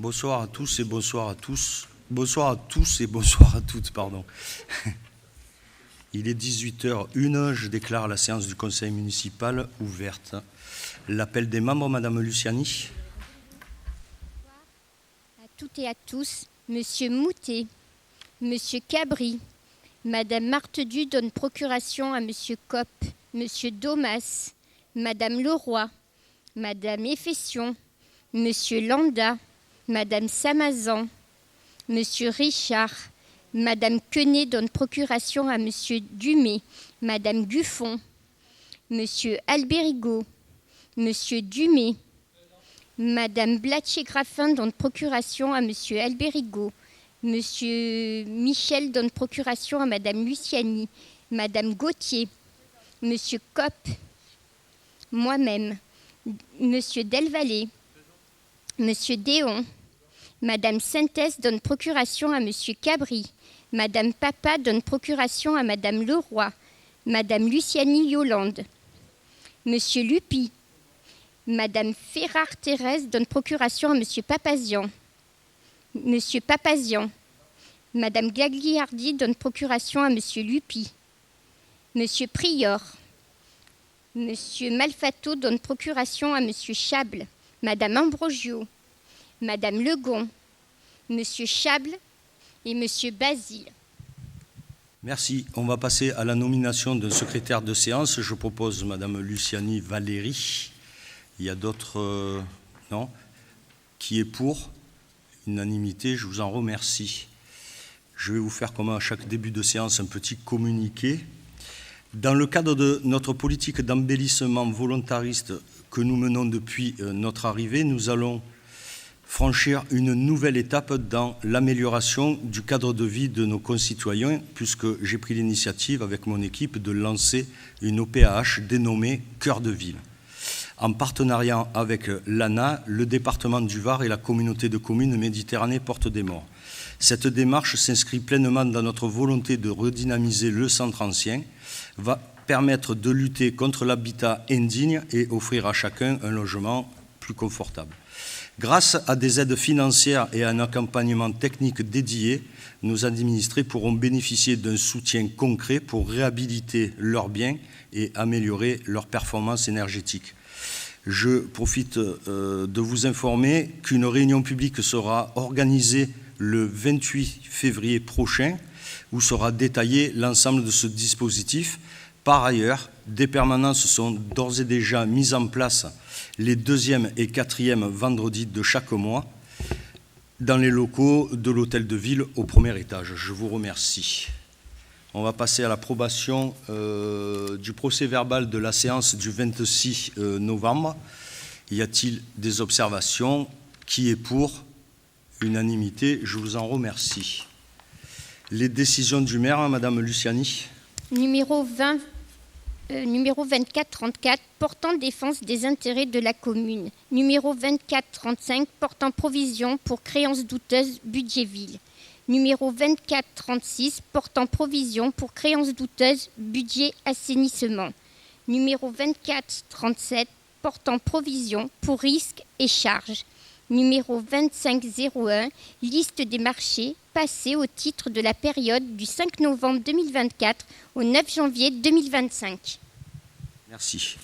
Bonsoir à tous et bonsoir à tous. Bonsoir à tous et bonsoir à toutes, pardon. Il est 18h01, je déclare la séance du conseil municipal ouverte. L'appel des membres, Madame Luciani. À toutes et à tous, Monsieur Moutet, Monsieur Cabri, Madame Martedu donne procuration à Monsieur Kopp, Monsieur Domas, Madame Leroy, Madame Effession, Monsieur Landa, Madame Samazan, Monsieur Richard, Madame Quenet donne procuration à Monsieur Dumay, Madame Guffon, Monsieur Albérigo, Monsieur Dumay, Madame Blachier-Graffin donne procuration à Monsieur Albérigo, Monsieur Michel donne procuration à Madame Luciani, Madame Gauthier, Monsieur Kopp, moi-même, Monsieur Delvalle, Monsieur Déon, Madame Sintès donne procuration à Monsieur Cabri, Madame Papa donne procuration à Madame Leroy, Madame Luciani Yolande, Monsieur Lupi, Madame Ferrare-Thérèse donne procuration à Monsieur Papazian, Monsieur Papazian, Madame Gagliardi donne procuration à Monsieur Lupi, Monsieur Prior, Monsieur Malfato donne procuration à Monsieur Chable, Madame Ambrogio, Madame Legon, Monsieur Chable et Monsieur Basile. Merci. On va passer à la nomination d'un secrétaire de séance. Je propose Madame Luciani Valéry. Il y a d'autres... non. Qui est pour? Unanimité, je vous en remercie. Je vais vous faire, comme à chaque début de séance, un petit communiqué. Dans le cadre de notre politique d'embellissement volontariste que nous menons depuis notre arrivée, nous allons franchir une nouvelle étape dans l'amélioration du cadre de vie de nos concitoyens, puisque j'ai pris l'initiative avec mon équipe de lancer une OPAH dénommée Cœur de Ville, en partenariat avec l'ANA, le département du Var et la communauté de communes Méditerranée Porte des Morts. Cette démarche s'inscrit pleinement dans notre volonté de redynamiser le centre ancien, va permettre de lutter contre l'habitat indigne et offrir à chacun un logement plus confortable. Grâce à des aides financières et à un accompagnement technique dédié, nos administrés pourront bénéficier d'un soutien concret pour réhabiliter leurs biens et améliorer leur performance énergétique. Je profite de vous informer qu'une réunion publique sera organisée le 28 février prochain, où sera détaillé l'ensemble de ce dispositif. Par ailleurs, des permanences sont d'ores et déjà mises en place les 2e et 4e vendredis de chaque mois dans les locaux de l'hôtel de ville au premier étage. Je vous remercie. On va passer à l'approbation du procès-verbal de la séance du 26 novembre. Y a-t-il des observations? Qui est pour? Unanimité, je vous en remercie. Les décisions du maire, Madame Luciani. Numéro 2434, portant défense des intérêts de la commune. Numéro 2435, portant provision pour créances douteuses budget ville. Numéro 2436, portant provision pour créances douteuses budget assainissement. Numéro 2437, portant provision pour risques et charges. Numéro 2501, liste des marchés passés au titre de la période du 5 novembre 2024 au 9 janvier 2025. Merci.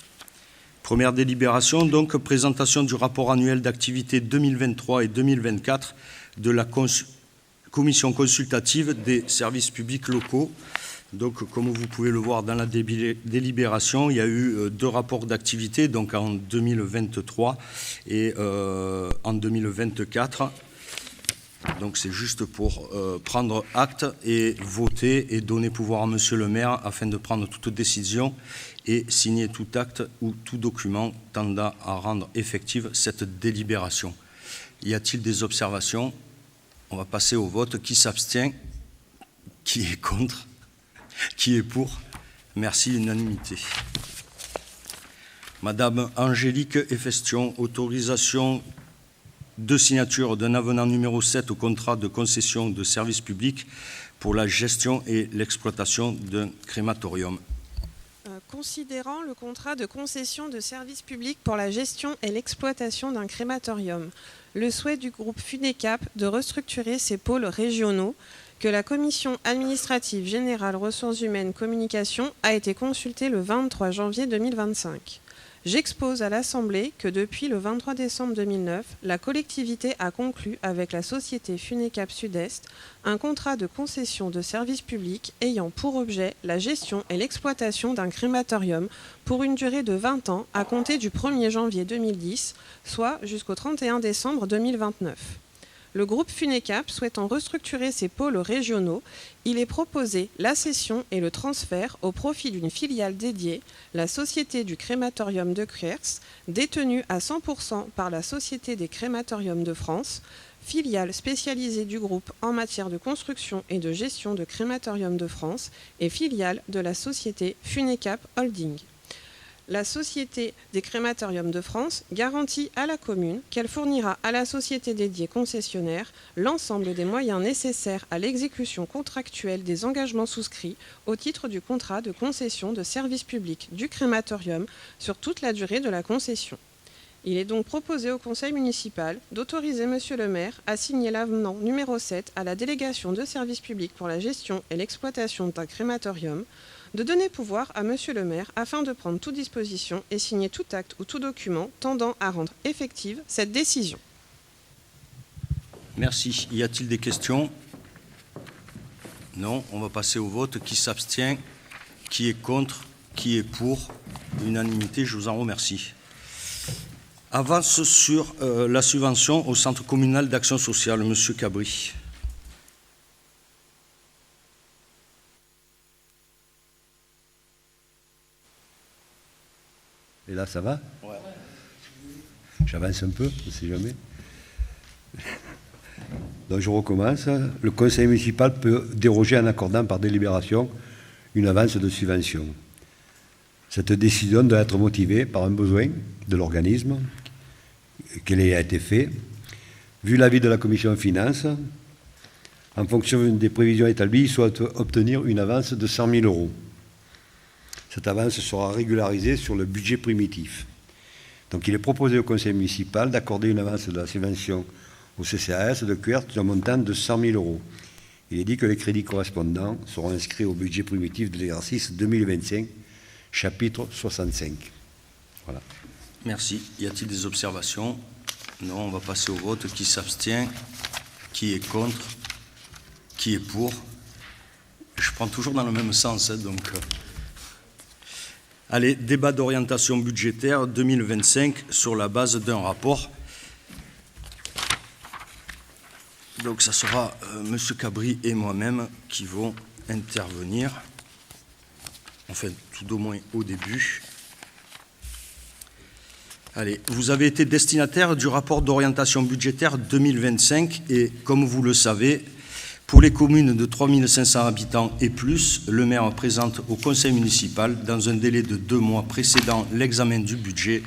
Première délibération, donc, présentation du rapport annuel d'activité 2023 et 2024 de la Commission consultative des services publics locaux. Donc, comme vous pouvez le voir dans la délibération, il y a eu 2 rapports d'activité, donc en 2023 et en 2024. Donc, c'est juste pour prendre acte et voter et donner pouvoir à Monsieur le maire afin de prendre toute décision et signer tout acte ou tout document tendant à rendre effective cette délibération. Y a-t-il des observations? On va passer au vote. Qui s'abstient? Qui est contre? Qui est pour? Merci, unanimité. Madame Angélique Effestion, autorisation de signature d'un avenant numéro 7 au contrat de concession de service public pour la gestion et l'exploitation d'un crématorium. Considérant le contrat de concession de service public pour la gestion et l'exploitation d'un crématorium, le souhait du groupe FUNECAP de restructurer ses pôles régionaux, que la Commission administrative générale ressources humaines communication a été consultée le 23 janvier 2025. J'expose à l'Assemblée que depuis le 23 décembre 2009, la collectivité a conclu avec la société FUNECAP Sud-Est un contrat de concession de service public ayant pour objet la gestion et l'exploitation d'un crématorium pour une durée de 20 ans à compter du 1er janvier 2010, soit jusqu'au 31 décembre 2029. Le groupe FUNECAP souhaitant restructurer ses pôles régionaux, il est proposé la cession et le transfert au profit d'une filiale dédiée, la Société du crématorium de Cuers, détenue à 100% par la Société des crématoriums de France, filiale spécialisée du groupe en matière de construction et de gestion de crématorium de France et filiale de la Société FUNECAP Holding. La Société des crématoriums de France garantit à la commune qu'elle fournira à la société dédiée concessionnaire l'ensemble des moyens nécessaires à l'exécution contractuelle des engagements souscrits au titre du contrat de concession de service public du crématorium sur toute la durée de la concession. Il est donc proposé au conseil municipal d'autoriser Monsieur le maire à signer l'avenant numéro 7 à la délégation de service public pour la gestion et l'exploitation d'un crématorium, de donner pouvoir à Monsieur le maire afin de prendre toute disposition et signer tout acte ou tout document tendant à rendre effective cette décision. Merci. Y a-t-il des questions? Non. On va passer au vote. Qui s'abstient? Qui est contre? Qui est pour? Unanimité, je vous en remercie. Avance sur la subvention au Centre communal d'action sociale. Monsieur Cabri. Et là, ça va? Ouais. J'avance un peu, je ne sais jamais. Donc je recommence. Le conseil municipal peut déroger en accordant par délibération une avance de subvention. Cette décision doit être motivée par un besoin de l'organisme, qu'elle ait été faite, vu l'avis de la commission finances, en fonction des prévisions établies, soit obtenir une avance de 100 000 €. Cette avance sera régularisée sur le budget primitif. Donc il est proposé au conseil municipal d'accorder une avance de la subvention au CCAS de Cuers d'un montant de 100 000 €. Il est dit que les crédits correspondants seront inscrits au budget primitif de l'exercice 2025, chapitre 65. Voilà. Merci. Y a-t-il des observations? Non, on va passer au vote. Qui s'abstient? Qui est contre? Qui est pour? Je prends toujours dans le même sens, donc... Allez, débat d'orientation budgétaire 2025 sur la base d'un rapport. Donc ça sera M. Cabri et moi-même qui vont intervenir, enfin tout au moins au début. Allez, vous avez été destinataire du rapport d'orientation budgétaire 2025 et comme vous le savez, pour les communes de 3 500 habitants et plus, le maire présente au conseil municipal, dans un délai de 2 mois précédant l'examen du budget,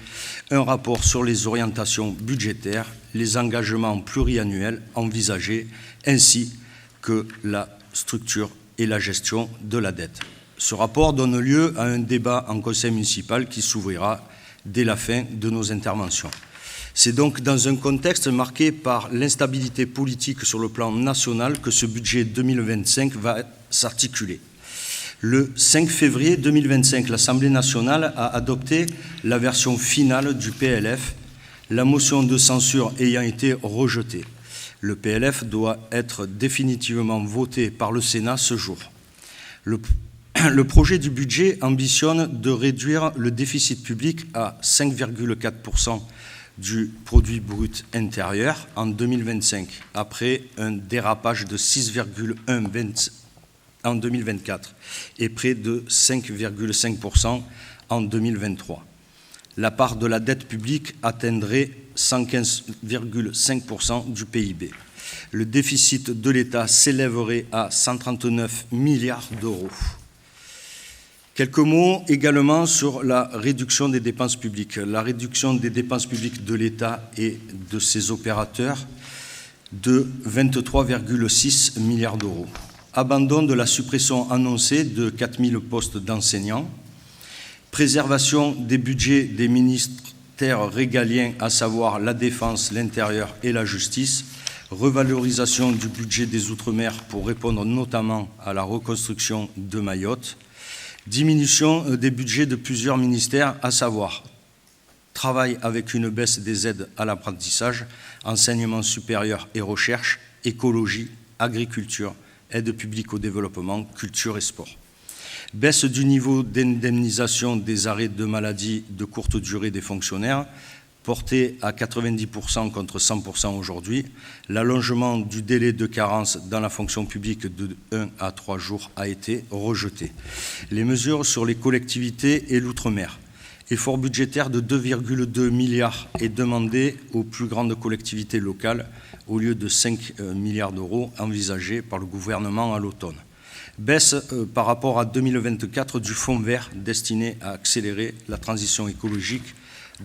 un rapport sur les orientations budgétaires, les engagements pluriannuels envisagés, ainsi que la structure et la gestion de la dette. Ce rapport donne lieu à un débat en conseil municipal qui s'ouvrira dès la fin de nos interventions. C'est donc dans un contexte marqué par l'instabilité politique sur le plan national que ce budget 2025 va s'articuler. Le 5 février 2025, l'Assemblée nationale a adopté la version finale du PLF, la motion de censure ayant été rejetée. Le PLF doit être définitivement voté par le Sénat ce jour. Le projet du budget ambitionne de réduire le déficit public à 5,4% du produit brut intérieur en 2025, après un dérapage de 6,1% en 2024 et près de 5,5% en 2023. La part de la dette publique atteindrait 115,5% du PIB. Le déficit de l'État s'élèverait à 139 milliards d'euros. Quelques mots également sur la réduction des dépenses publiques. La réduction des dépenses publiques de l'État et de ses opérateurs de 23,6 milliards d'euros. Abandon de la suppression annoncée de 4 000 postes d'enseignants préservation des budgets des ministères régaliens, à savoir la Défense, l'Intérieur et la Justice, revalorisation du budget des Outre-mer pour répondre notamment à la reconstruction de Mayotte, diminution des budgets de plusieurs ministères, à savoir travail avec une baisse des aides à l'apprentissage, enseignement supérieur et recherche, écologie, agriculture, aide publique au développement, culture et sport. Baisse du niveau d'indemnisation des arrêts de maladie de courte durée des fonctionnaires, porté à 90% contre 100% aujourd'hui. L'allongement du délai de carence dans la fonction publique de 1 à 3 jours a été rejeté. Les mesures sur les collectivités et l'outre-mer. Effort budgétaire de 2,2 milliards est demandé aux plus grandes collectivités locales au lieu de 5 milliards d'euros envisagés par le gouvernement à l'automne. Baisse par rapport à 2024 du fonds vert destiné à accélérer la transition écologique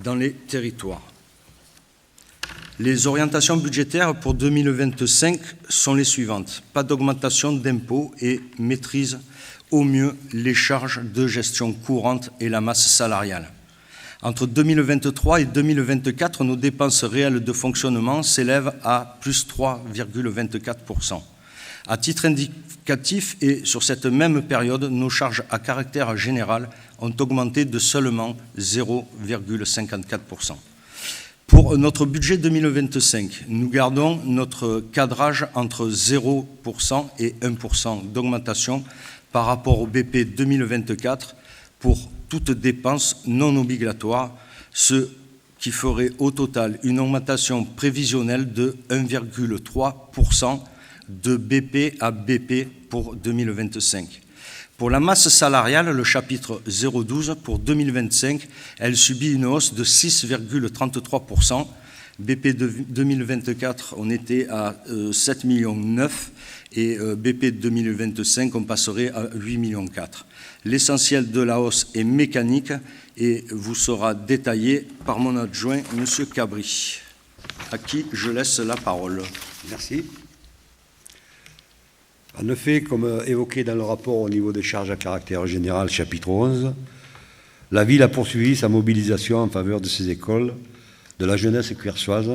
dans les territoires. Les orientations budgétaires pour 2025 sont les suivantes. Pas d'augmentation d'impôts et maîtrise au mieux les charges de gestion courante et la masse salariale. Entre 2023 et 2024, nos dépenses réelles de fonctionnement s'élèvent à plus 3,24%. À titre indicatif et sur cette même période, nos charges à caractère général ont augmenté de seulement 0,54%. Pour notre budget 2025, nous gardons notre cadrage entre 0% et 1% d'augmentation par rapport au BP 2024 pour toute dépense non obligatoire, ce qui ferait au total une augmentation prévisionnelle de 1,3% de BP à BP pour 2025. Pour la masse salariale, le chapitre 012 pour 2025, elle subit une hausse de 6,33%. BP 2024, on était à 7,9 millions et BP 2025, on passerait à 8,4 millions. L'essentiel de la hausse est mécanique et vous sera détaillé par mon adjoint, M. Cabri, à qui je laisse la parole. Merci. En effet, comme évoqué dans le rapport au niveau des charges à caractère général, chapitre 11, la ville a poursuivi sa mobilisation en faveur de ses écoles, de la jeunesse cuersoise.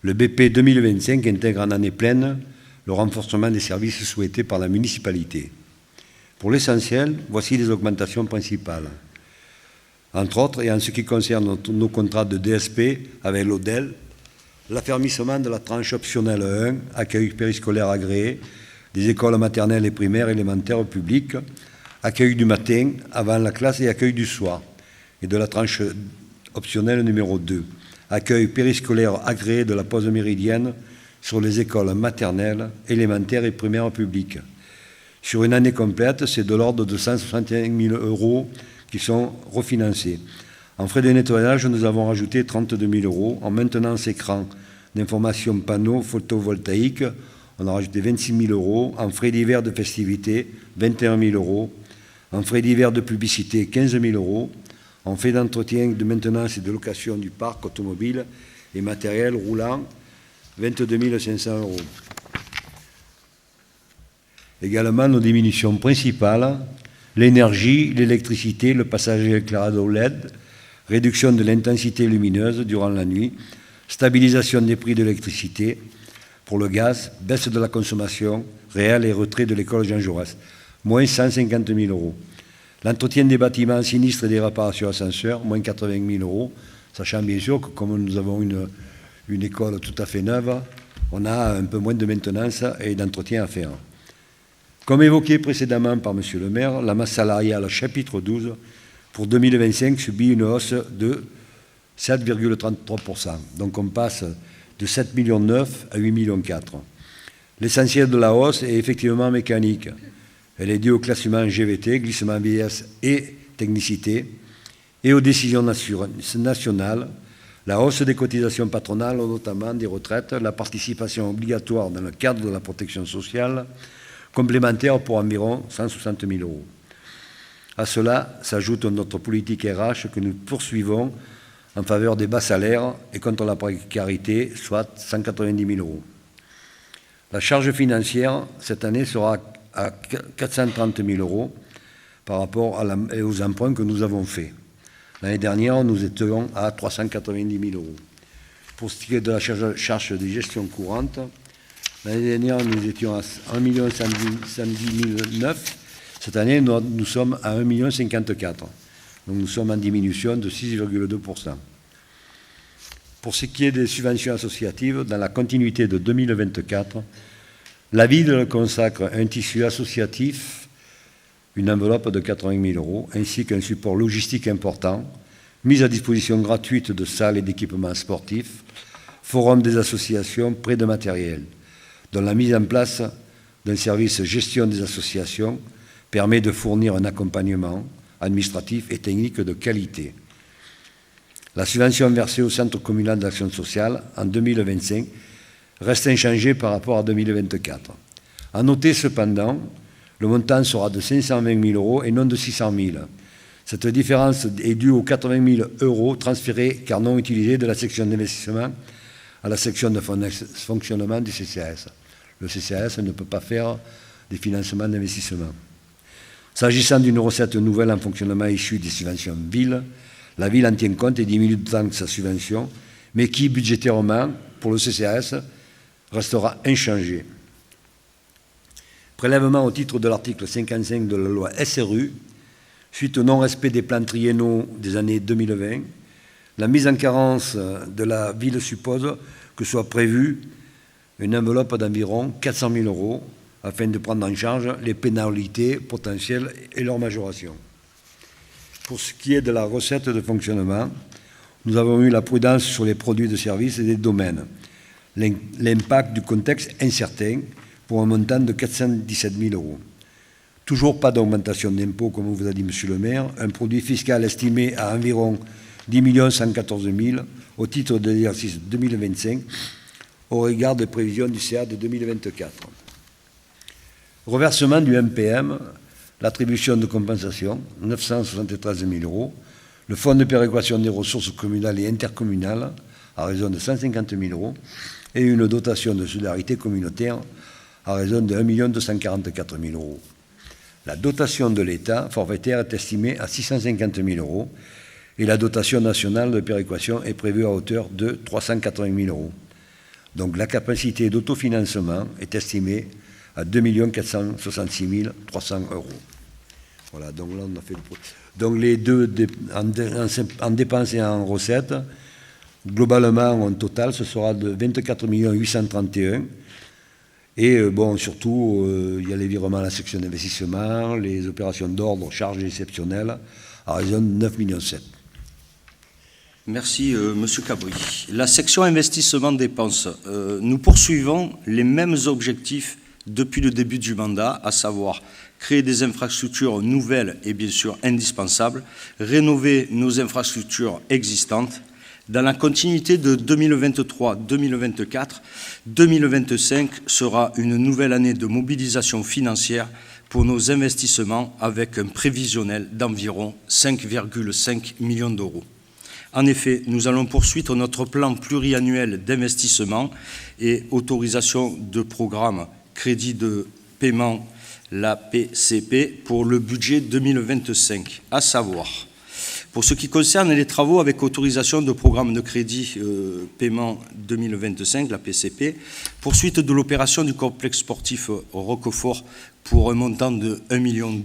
Le BP 2025 intègre en année pleine le renforcement des services souhaités par la municipalité. Pour l'essentiel, voici les augmentations principales. Entre autres, et en ce qui concerne nos contrats de DSP avec l'ODEL, l'affermissement de la tranche optionnelle 1, accueil périscolaire agréé, des écoles maternelles et primaires élémentaires publiques, accueil du matin avant la classe et accueil du soir, et de la tranche optionnelle numéro 2, accueil périscolaire agréé de la pause méridienne sur les écoles maternelles, élémentaires et primaires publiques. Sur une année complète, c'est de l'ordre de 161 000 euros qui sont refinancés. En frais de nettoyage, nous avons rajouté 32 000 euros. En maintenance écran d'information panneaux photovoltaïques, on a rajouté 26 000 euros. En frais d'hiver de festivités, 21 000 euros. En frais d'hiver de publicité, 15 000 euros. En frais d'entretien, de maintenance et de location du parc automobile et matériel roulant, 22 500 euros. Également, nos diminutions principales, l'énergie, l'électricité, le passage éclairage au LED, réduction de l'intensité lumineuse durant la nuit, stabilisation des prix de l'électricité, pour le gaz, baisse de la consommation réelle et retrait de l'école Jean Jaurès, moins 150 000 euros. L'entretien des bâtiments sinistres et des réparations ascenseurs, moins 80 000 euros, sachant bien sûr que comme nous avons une école tout à fait neuve, on a un peu moins de maintenance et d'entretien à faire. Comme évoqué précédemment par M. le maire, la masse salariale chapitre 12 pour 2025 subit une hausse de 7,33%. Donc on passe de 7,9 millions à 8,4 millions. L'essentiel de la hausse est effectivement mécanique. Elle est due au classement GVT, glissement vieillesse et technicité, et aux décisions nationales, la hausse des cotisations patronales, notamment des retraites, la participation obligatoire dans le cadre de la protection sociale, complémentaire pour environ 160 000 euros. À cela s'ajoute notre politique RH que nous poursuivons en faveur des bas salaires et contre la précarité, soit 190 000 euros. La charge financière, cette année, sera à 430 000 euros par rapport aux emprunts que nous avons faits. L'année dernière, nous étions à 390 000 euros. Pour ce qui est de la charge de gestion courante, l'année dernière, nous étions à 1 110 900. Cette année, nous sommes à 1 54 000. Donc nous sommes en diminution de 6,2%. Pour ce qui est des subventions associatives, dans la continuité de 2024, la ville consacre un tissu associatif, une enveloppe de 80 000 euros, ainsi qu'un support logistique important, mise à disposition gratuite de salles et d'équipements sportifs, forum des associations, prêt de matériel, dont la mise en place d'un service gestion des associations permet de fournir un accompagnement administratif et technique de qualité. La subvention versée au Centre communal d'action sociale en 2025 reste inchangée par rapport à 2024. À noter cependant, le montant sera de 520 000 euros et non de 600 000. Cette différence est due aux 80 000 euros transférés car non utilisés de la section d'investissement à la section de fonctionnement du CCAS. Le CCAS ne peut pas faire des financements d'investissement. S'agissant d'une recette nouvelle en fonctionnement issue des subventions ville, la ville en tient compte et diminue d'autant que sa subvention, mais qui, budgétairement, pour le CCAS, restera inchangée. Prélèvement au titre de l'article 55 de la loi SRU, suite au non-respect des plans triennaux des années 2020, la mise en carence de la ville suppose que soit prévue une enveloppe d'environ 400 000 euros afin de prendre en charge les pénalités potentielles et leur majoration. Pour ce qui est de la recette de fonctionnement, nous avons eu la prudence sur les produits de services et des domaines. L'impact du contexte incertain pour un montant de 417 000 euros. Toujours pas d'augmentation d'impôts, comme vous a dit M. le maire, un produit fiscal estimé à environ 10 114 000 au titre de l'exercice 2025 au regard des prévisions du CA de 2024. Reversement du MPM, l'attribution de compensation, 973 000 euros, le fonds de péréquation des ressources communales et intercommunales, à raison de 150 000 euros, et une dotation de solidarité communautaire à raison de 1 244 000 euros. La dotation de l'État forfaitaire est estimée à 650 000 euros et la dotation nationale de péréquation est prévue à hauteur de 380 000 euros. Donc la capacité d'autofinancement est estimée à 2 466 300 euros. Voilà, donc là on a fait le... Donc les deux, en dépenses et en recettes, globalement en total, ce sera de 24 831 000. Et bon, surtout, il y a les virements à la section d'investissement, les opérations d'ordre, charges exceptionnelles, à raison de 9,7 millions. Merci, M. Cabri. La section investissement dépenses, nous poursuivons les mêmes objectifs depuis le début du mandat, à savoir créer des infrastructures nouvelles et bien sûr indispensables, rénover nos infrastructures existantes. Dans la continuité de 2023-2024, 2025 sera une nouvelle année de mobilisation financière pour nos investissements avec un prévisionnel d'environ 5,5 millions d'euros. En effet, nous allons poursuivre notre plan pluriannuel d'investissement et autorisation de programme crédit de paiement, la PCP, pour le budget 2025, à savoir, pour ce qui concerne les travaux avec autorisation de programme de crédit paiement 2025, la PCP, poursuite de l'opération du complexe sportif Roquefort pour un montant de 1,2 million,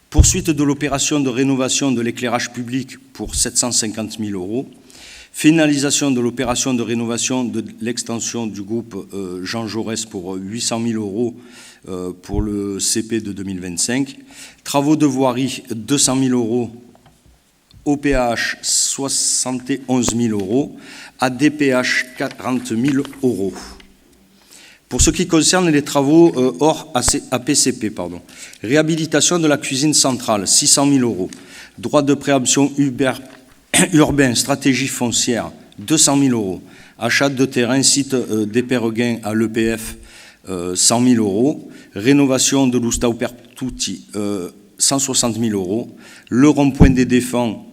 poursuite de l'opération de rénovation de l'éclairage public pour 750 000 euros, finalisation de l'opération de rénovation de l'extension du groupe Jean Jaurès pour 800 000 euros pour le CP de 2025, travaux de voirie 200 000 euros, OPH 71 000 euros, ADPH 40 000 euros. Pour ce qui concerne les travaux hors APCP, réhabilitation de la cuisine centrale, 600 000 euros, droit de préemption urbain, stratégie foncière, 200 000 euros, achat de terrain, site d'Éperguin à l'EPF, 100 000 euros, rénovation de l'Oustau Pertuti, 160 000 euros, le rond-point des Défends,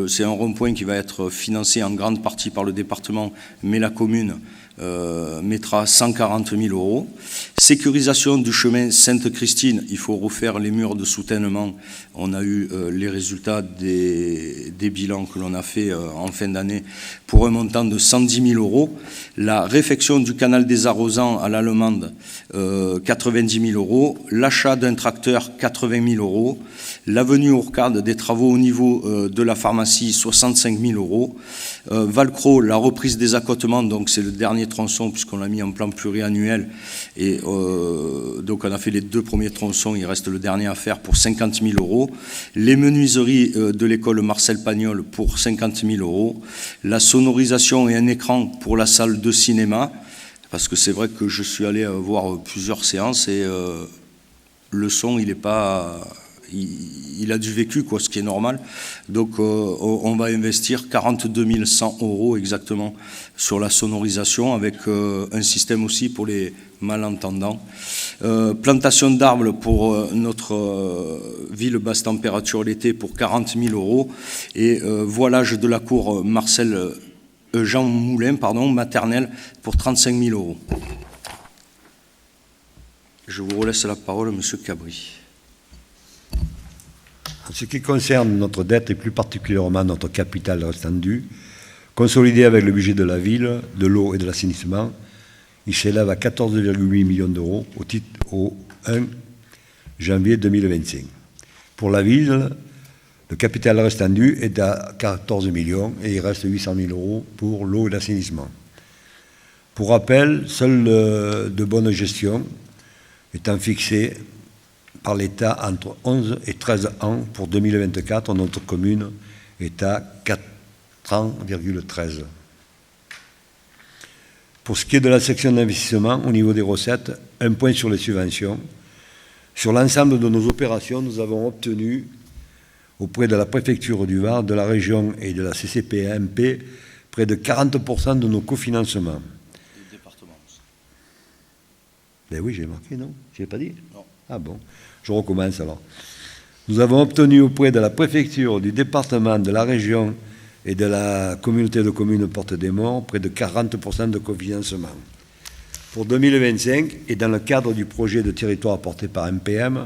c'est un rond-point qui va être financé en grande partie par le département, mais la commune mettra 140 000 €. Sécurisation du chemin Sainte-Christine, il faut refaire les murs de soutènement. On a eu les résultats des bilans que l'on a fait en fin d'année pour un montant de 110 000 €. La réfection du canal des Arrosants à l'Allemande, 90 000 €. L'achat d'un tracteur, 80 000 €. L'avenue Ourcade, des travaux au niveau de la pharmacie, 65 000 €. Valcro, la reprise des accotements, donc c'est le dernier tronçon puisqu'on l'a mis en plan pluriannuel. Et donc on a fait les 2 premiers tronçons, il reste le dernier à faire pour 50 000 €. Les menuiseries de l'école Marcel Pagnol pour 50 000 €. La sonorisation et un écran pour la salle de cinéma, parce que c'est vrai que je suis allé voir plusieurs séances et le son, il n'est pas... Il a du vécu, quoi, ce qui est normal. Donc on va investir 42 100 € exactement sur la sonorisation, avec un système aussi pour les malentendants. Plantation d'arbres pour notre ville basse température l'été pour 40 000 €. Et voilage de la cour Jean Moulin, maternelle, pour 35 000 €. Je vous relaisse la parole, Monsieur Cabri. En ce qui concerne notre dette et plus particulièrement notre capital restant dû, consolidé avec le budget de la ville, de l'eau et de l'assainissement, il s'élève à 14,8 millions d'euros au 1 janvier 2025. Pour la ville, le capital restant dû est à 14 millions et il reste 800 000 € pour l'eau et l'assainissement. Pour rappel, seul de bonne gestion étant fixé par l'État entre 11 et 13 ans pour 2024, notre commune est à 4,13 ans. Pour ce qui est de la section d'investissement, au niveau des recettes, un point sur les subventions. Sur l'ensemble de nos opérations, nous avons obtenu auprès de la préfecture du Var, de la région et de la CCPMP près de 40% de nos cofinancements. Le département aussi. Ben oui, j'ai marqué, non? Je n'ai pas dit? Non. Ah bon, je recommence alors. Nous avons obtenu auprès de la préfecture, du département, de la région et de la communauté de communes Porte des Morts près de 40% de cofinancement. Pour 2025, et dans le cadre du projet de territoire porté par MPM,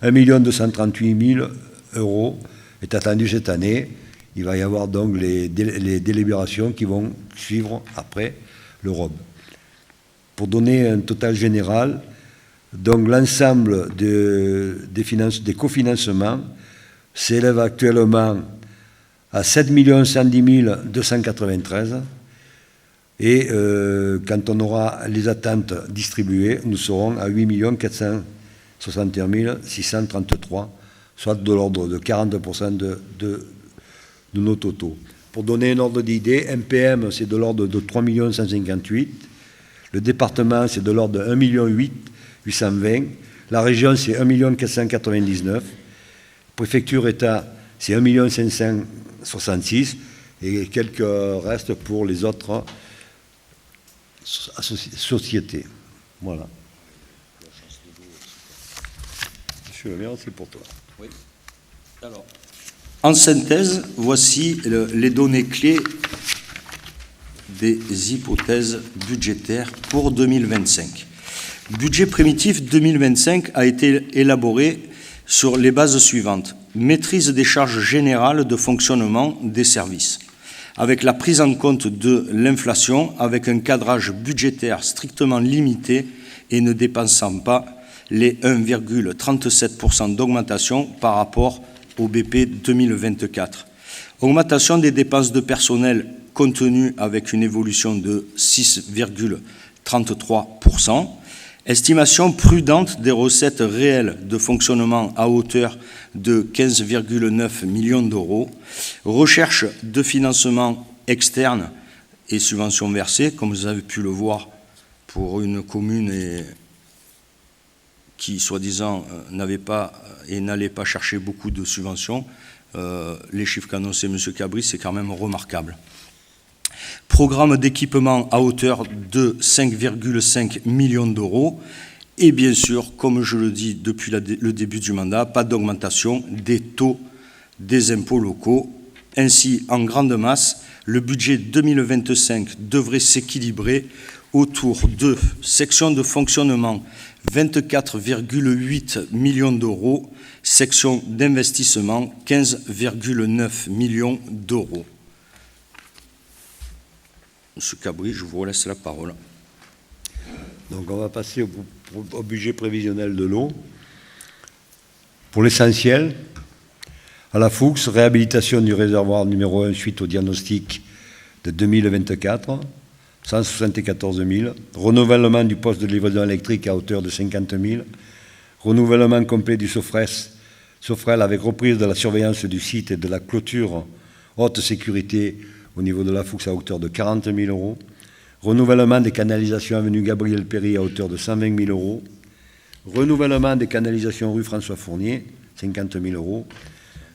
1 238 000 € est attendu cette année. Il va y avoir donc les délibérations qui vont suivre après le ROB. Pour donner un total général, donc l'ensemble des cofinancements s'élève actuellement à 7 110 293 et quand on aura les attentes distribuées, nous serons à 8 461 633, soit de l'ordre de 40% de nos totaux. Pour donner un ordre d'idée, MPM c'est de l'ordre de 3 158 000, le département c'est de l'ordre de 1 820 000, la région c'est 1 499 000, préfecture État c'est 1 566 000 et quelques restes pour les autres sociétés. Voilà. Monsieur le maire, c'est pour toi. Oui. Alors, en synthèse, voici les données clés des hypothèses budgétaires pour 2025. Budget primitif 2025 a été élaboré sur les bases suivantes. Maîtrise des charges générales de fonctionnement des services, avec la prise en compte de l'inflation, avec un cadrage budgétaire strictement limité et ne dépensant pas les 1,37% d'augmentation par rapport au BP 2024. Augmentation des dépenses de personnel contenue avec une évolution de 6,33%. Estimation prudente des recettes réelles de fonctionnement à hauteur de 15,9 millions d'euros. Recherche de financement externe et subventions versées, comme vous avez pu le voir pour une commune qui, soi-disant, n'avait pas et n'allait pas chercher beaucoup de subventions. Les chiffres qu'a annoncé M. Cabri, c'est quand même remarquable. Programme d'équipement à hauteur de 5,5 millions d'euros. Et bien sûr, comme je le dis depuis le début du mandat, pas d'augmentation des taux des impôts locaux. Ainsi, en grande masse, le budget 2025 devrait s'équilibrer autour de section de fonctionnement 24,8 millions d'euros, section d'investissement 15,9 millions d'euros. Monsieur Cabri, je vous laisse la parole. Donc on va passer au budget prévisionnel de l'eau. Pour l'essentiel, à la Fuchs, réhabilitation du réservoir numéro 1 suite au diagnostic de 2024, 174 000. Renouvellement du poste de livraison électrique à hauteur de 50 000. Renouvellement complet du Sofrel avec reprise de la surveillance du site et de la clôture haute sécurité au niveau de la Fuchs à hauteur de 40 000 euros. Renouvellement des canalisations avenue Gabriel Péry à hauteur de 120 000 euros. Renouvellement des canalisations rue François Fournier, 50 000 euros.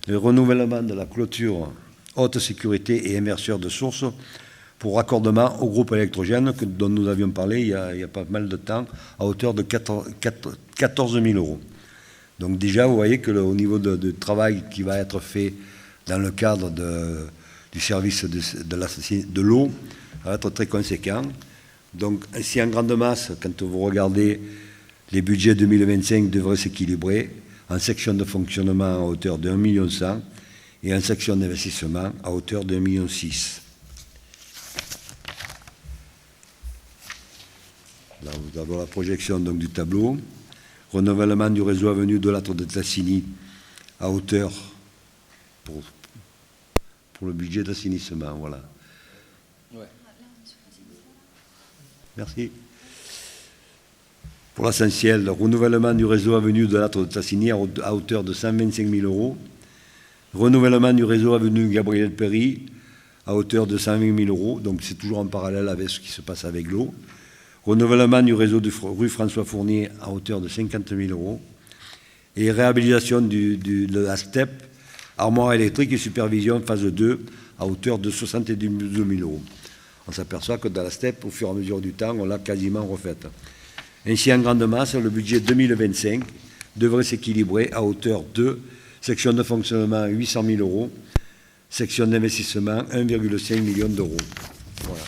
Le renouvellement de la clôture haute sécurité et inverseur de source pour raccordement au groupe électrogène dont nous avions parlé il y a pas mal de temps, à hauteur de 14 000 euros. Donc déjà, vous voyez que au niveau de travail qui va être fait dans le cadre du service de l'eau, ça va être très conséquent. Donc si en grande masse, quand vous regardez les budgets 2025 devraient s'équilibrer en section de fonctionnement à hauteur de 1,1 million et en section d'investissement à hauteur de 1,6 million. Là, vous avez la projection donc, du tableau. Renouvellement du réseau avenue de l'Âtre de Tassigny à hauteur pour le budget d'assainissement. Voilà. Ouais. Merci. Pour l'essentiel, renouvellement du réseau avenue de l'Âtre de Tassigny à hauteur de 125 000 euros. Renouvellement du réseau avenue Gabriel Péry à hauteur de 120 000 euros. Donc c'est toujours en parallèle avec ce qui se passe avec l'eau. Renouvellement du réseau de rue François Fournier à hauteur de 50 000 euros. Et réhabilitation de la STEP, armoire électrique et supervision phase 2 à hauteur de 72 000 euros. On s'aperçoit que dans la STEP, au fur et à mesure du temps, on l'a quasiment refaite. Ainsi, en grande masse, le budget 2025 devrait s'équilibrer à hauteur de section de fonctionnement 800 000 euros, section d'investissement 1,5 million d'euros. Voilà.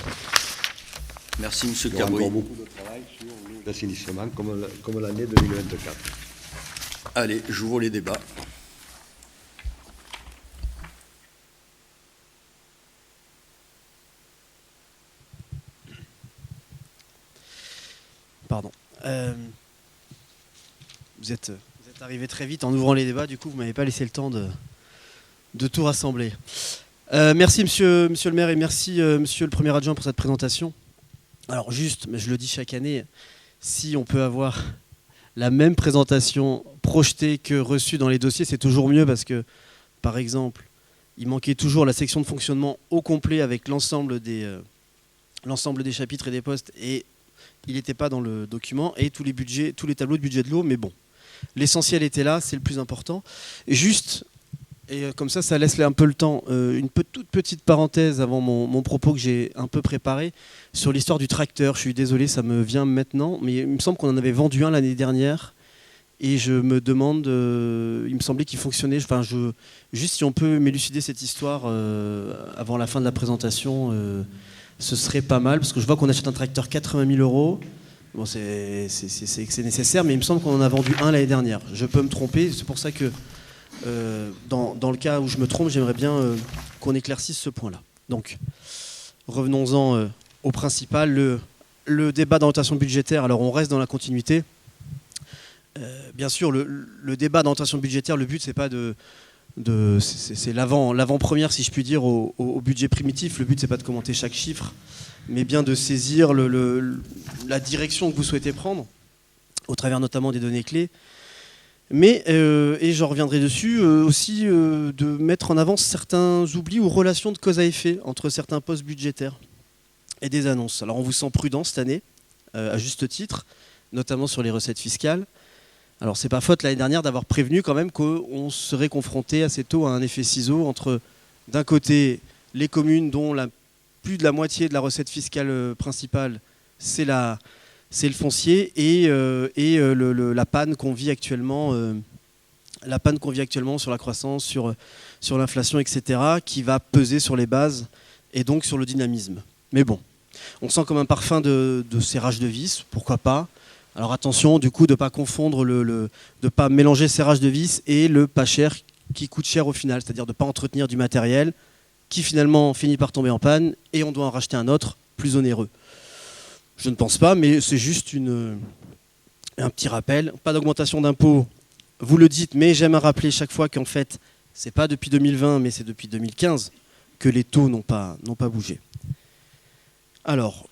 Merci, M. Cabri. Il y aura encore beaucoup de travail sur l'assainissement comme l'année 2024. Allez, j'ouvre les débats. Pardon. Vous êtes arrivé très vite en ouvrant les débats, du coup vous ne m'avez pas laissé le temps de tout rassembler. Merci monsieur le maire et merci monsieur le premier adjoint pour cette présentation. Alors juste, mais je le dis chaque année, si on peut avoir la même présentation projetée que reçue dans les dossiers, c'est toujours mieux parce que, par exemple, il manquait toujours la section de fonctionnement au complet avec l'ensemble des chapitres et des postes et il n'était pas dans le document et tous les tableaux de budget de l'eau, mais bon, l'essentiel était là, c'est le plus important. Et juste, et comme ça laisse un peu le temps, une toute petite parenthèse avant mon propos que j'ai un peu préparé sur l'histoire du tracteur. Je suis désolé, ça me vient maintenant, mais il me semble qu'on en avait vendu un l'année dernière et je me demande, il me semblait qu'il fonctionnait, juste si on peut m'élucider cette histoire avant la fin de la présentation, ce serait pas mal, parce que je vois qu'on achète un tracteur 80 000 euros. Bon, c'est nécessaire, mais il me semble qu'on en a vendu un l'année dernière. Je peux me tromper, c'est pour ça que dans le cas où je me trompe, j'aimerais bien qu'on éclaircisse ce point-là. Donc, revenons-en au principal, le débat d'orientation budgétaire. Alors, on reste dans la continuité. Bien sûr, le débat d'orientation budgétaire, le but, c'est pas c'est l'avant-première, si je puis dire, au budget primitif. Le but, c'est pas de commenter chaque chiffre, mais bien de saisir la direction que vous souhaitez prendre, au travers notamment des données clés. Mais, et j'en reviendrai dessus, aussi de mettre en avant certains oublis ou relations de cause à effet entre certains postes budgétaires et des annonces. Alors on vous sent prudent cette année, à juste titre, notamment sur les recettes fiscales. Alors c'est pas faute l'année dernière d'avoir prévenu quand même qu'on serait confronté assez tôt à un effet ciseau entre, d'un côté, les communes dont plus de la moitié de la recette fiscale principale, c'est le foncier, et la panne qu'on vit actuellement, sur la croissance, sur l'inflation, etc., qui va peser sur les bases et donc sur le dynamisme. Mais bon, on sent comme un parfum de serrage de vis, pourquoi pas. Alors attention du coup de ne pas confondre, de ne pas mélanger serrage de vis et le pas cher qui coûte cher au final, c'est-à-dire de ne pas entretenir du matériel qui finalement finit par tomber en panne et on doit en racheter un autre plus onéreux. Je ne pense pas, mais c'est juste un petit rappel. Pas d'augmentation d'impôts, vous le dites, mais j'aime à rappeler chaque fois qu'en fait, ce n'est pas depuis 2020, mais c'est depuis 2015 que les taux n'ont pas bougé. Alors,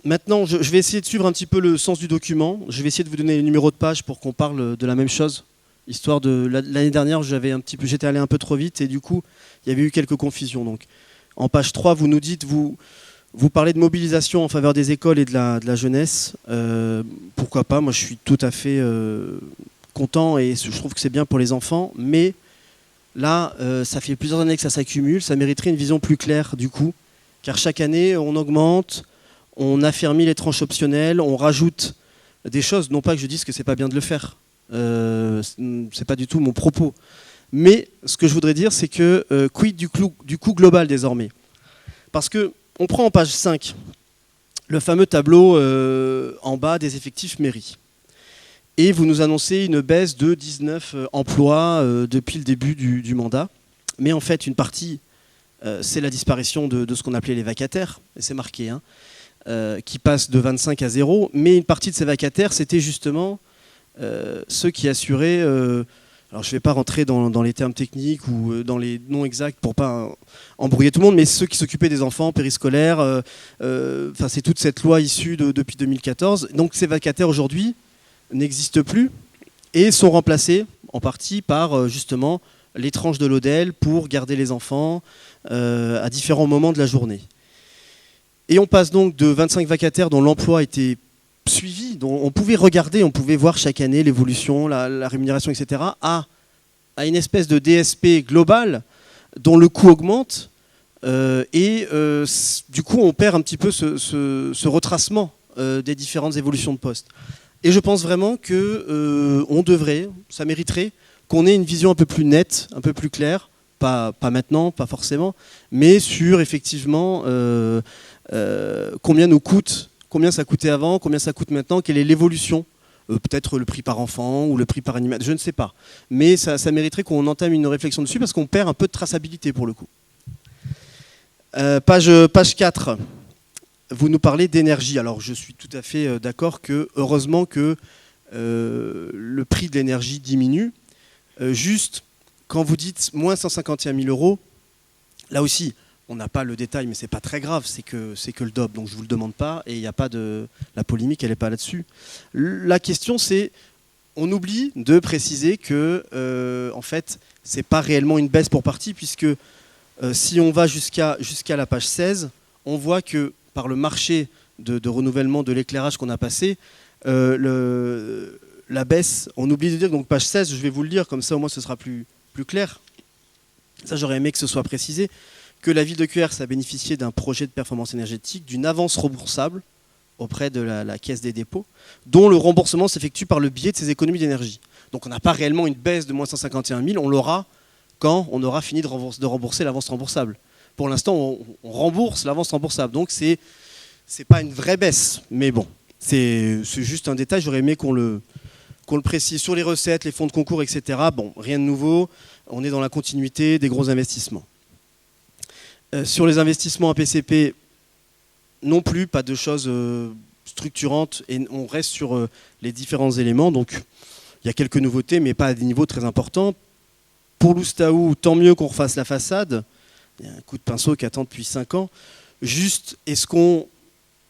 maintenant, je vais essayer de suivre un petit peu le sens du document. Je vais essayer de vous donner les numéros de page pour qu'on parle de la même chose. Histoire de l'année dernière, j'étais allé un peu trop vite et du coup, il y avait eu quelques confusions. Donc, en page 3, vous nous dites, vous parlez de mobilisation en faveur des écoles et de la jeunesse. Pourquoi pas? Moi, je suis tout à fait content et je trouve que c'est bien pour les enfants. Mais là, ça fait plusieurs années que ça s'accumule. Ça mériterait une vision plus claire du coup. Car chaque année, on augmente, on affermit les tranches optionnelles, on rajoute des choses. Non pas que je dise que c'est pas bien de le faire. C'est pas du tout mon propos. Mais ce que je voudrais dire, c'est que quid du coût global désormais. Parce que on prend en page 5 le fameux tableau en bas des effectifs mairie. Et vous nous annoncez une baisse de 19 emplois depuis le début du mandat. Mais en fait, une partie, c'est la disparition de ce qu'on appelait les vacataires, et c'est marqué, hein, qui passe de 25 à 0. Mais une partie de ces vacataires, c'était justement ceux qui assuraient... alors je ne vais pas rentrer dans les termes techniques ou dans les noms exacts pour ne pas embrouiller tout le monde, mais ceux qui s'occupaient des enfants périscolaires, c'est toute cette loi issue depuis 2014. Donc ces vacataires aujourd'hui n'existent plus et sont remplacés en partie par justement les tranches de l'ODEL pour garder les enfants à différents moments de la journée. Et on passe donc de 25 vacataires dont l'emploi était suivi, dont on pouvait regarder, on pouvait voir chaque année l'évolution, la rémunération, etc., à une espèce de DSP global dont le coût augmente du coup on perd un petit peu ce retracement des différentes évolutions de poste. Et je pense vraiment que ça mériterait qu'on ait une vision un peu plus nette, un peu plus claire, pas maintenant, pas forcément, mais sur effectivement combien ça coûtait avant, combien ça coûte maintenant, quelle est l'évolution, peut-être le prix par enfant ou le prix par animal, je ne sais pas. Mais ça mériterait qu'on entame une réflexion dessus parce qu'on perd un peu de traçabilité pour le coup. Page 4, vous nous parlez d'énergie. Alors je suis tout à fait d'accord que, heureusement que le prix de l'énergie diminue. Juste, quand vous dites moins 151 000 euros, là aussi, on n'a pas le détail, mais c'est pas très grave, c'est que le DOB, donc je vous le demande pas, et il n'y a pas la polémique, elle n'est pas là-dessus. La question, c'est, on oublie de préciser que, en fait, c'est pas réellement une baisse pour partie, puisque si on va jusqu'à la page 16, on voit que par le marché de renouvellement de l'éclairage qu'on a passé, la baisse, on oublie de dire, donc page 16, je vais vous le lire, comme ça au moins ce sera plus clair. Ça, j'aurais aimé que ce soit précisé. Que la ville de Cuers a bénéficié d'un projet de performance énergétique, d'une avance remboursable auprès de la Caisse des dépôts, dont le remboursement s'effectue par le biais de ses économies d'énergie. Donc on n'a pas réellement une baisse de moins 151 000, on l'aura quand on aura fini de rembourser l'avance remboursable. Pour l'instant, on rembourse l'avance remboursable, donc c'est pas une vraie baisse, mais bon, c'est juste un détail, j'aurais aimé qu'on le précise. Sur les recettes, les fonds de concours, etc., bon, rien de nouveau, on est dans la continuité des gros investissements. Sur les investissements APCP, non plus, pas de choses structurantes et on reste sur les différents éléments. Donc il y a quelques nouveautés, mais pas à des niveaux très importants. Pour l'Oustaou, tant mieux qu'on refasse la façade. Il y a un coup de pinceau qui attend depuis 5 ans. Juste, est-ce qu'on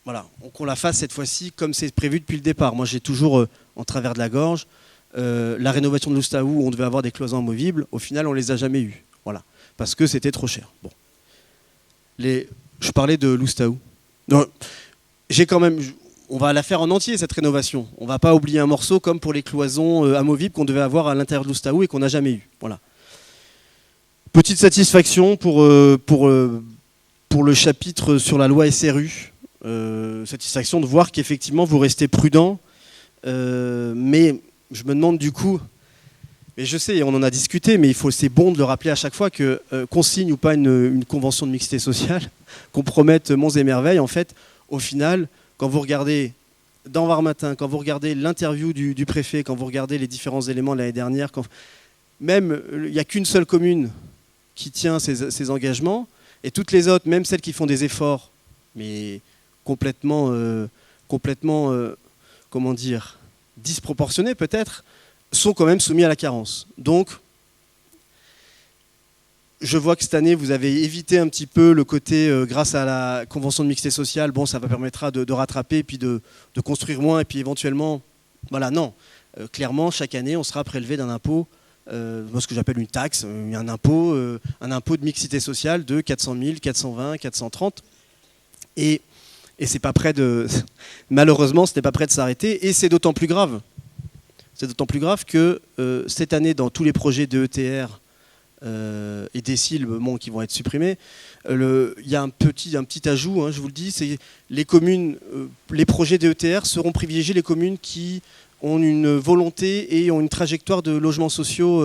la fasse cette fois-ci comme c'est prévu depuis le départ? Moi, j'ai toujours en travers de la gorge la rénovation de l'Oustaou où on devait avoir des cloisons amovibles. Au final, on ne les a jamais eues. Voilà, parce que c'était trop cher. Bon. Je parlais de l'Oustaou. On va la faire en entier cette rénovation. On ne va pas oublier un morceau comme pour les cloisons amovibles qu'on devait avoir à l'intérieur de l'Oustaou et qu'on n'a jamais eu. Voilà. Petite satisfaction pour le chapitre sur la loi SRU. Satisfaction de voir qu'effectivement vous restez prudent. Mais je me demande du coup, Mais je sais, on en a discuté, mais c'est bon de le rappeler à chaque fois que qu'on signe ou pas une convention de mixité sociale, qu'on promette monts et merveilles, en fait, au final, quand vous regardez dans Var Matin, quand vous regardez l'interview du préfet, quand vous regardez les différents éléments de l'année dernière, même il n'y a qu'une seule commune qui tient ses engagements, et toutes les autres, même celles qui font des efforts, mais complètement comment dire, disproportionnés peut-être, sont quand même soumis à la carence. Donc, je vois que cette année, vous avez évité un petit peu le côté, grâce à la convention de mixité sociale, bon, ça permettra de rattraper, puis de construire moins, et puis éventuellement, voilà, non. Clairement, chaque année, on sera prélevé d'un impôt, ce que j'appelle une taxe, un impôt de mixité sociale de 400 000, 420, 430. Et c'est pas près de... Malheureusement, ce n'est pas prêt de s'arrêter, et c'est d'autant plus grave. C'est d'autant plus grave que cette année, dans tous les projets de ETR et décile qui vont être supprimés, il y a un petit ajout, hein, je vous le dis, c'est les communes, les projets de ETR seront privilégiés les communes qui ont une volonté et ont une trajectoire de logements sociaux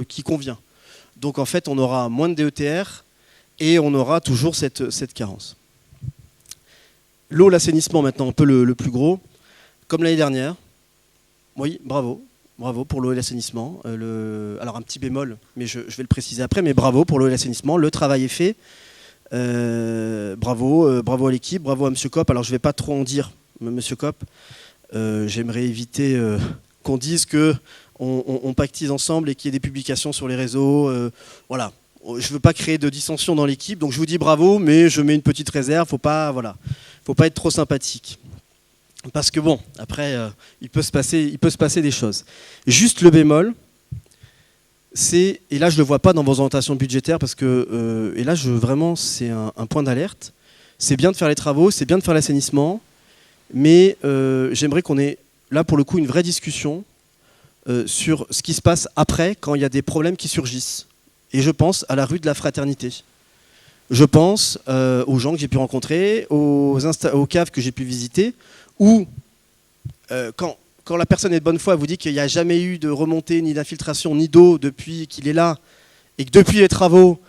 qui convient. Donc en fait, on aura moins de DETR et on aura toujours cette carence. L'eau, l'assainissement maintenant, un peu le plus gros. Comme l'année dernière, oui, bravo pour l'eau et l'assainissement. Alors un petit bémol, mais je vais le préciser après, mais bravo pour l'eau et l'assainissement. Le travail est fait. Bravo à l'équipe, bravo à M. Kopp. Alors je ne vais pas trop en dire, M. Kopp. J'aimerais éviter qu'on dise qu'on pactise ensemble et qu'il y ait des publications sur les réseaux. Voilà. Je ne veux pas créer de dissension dans l'équipe, donc je vous dis bravo, mais je mets une petite réserve. Faut pas être trop sympathique. Parce que bon, après, il peut se passer des choses. Juste le bémol, et là je ne le vois pas dans vos orientations budgétaires, parce que, et là vraiment c'est un point d'alerte, c'est bien de faire les travaux, c'est bien de faire l'assainissement, mais j'aimerais qu'on ait là pour le coup une vraie discussion sur ce qui se passe après, quand il y a des problèmes qui surgissent. Et je pense à la rue de la Fraternité. Je pense aux gens que j'ai pu rencontrer, aux caves que j'ai pu visiter, où quand la personne est de bonne foi, vous dit qu'il n'y a jamais eu de remontée, ni d'infiltration, ni d'eau depuis qu'il est là, et que depuis les travaux,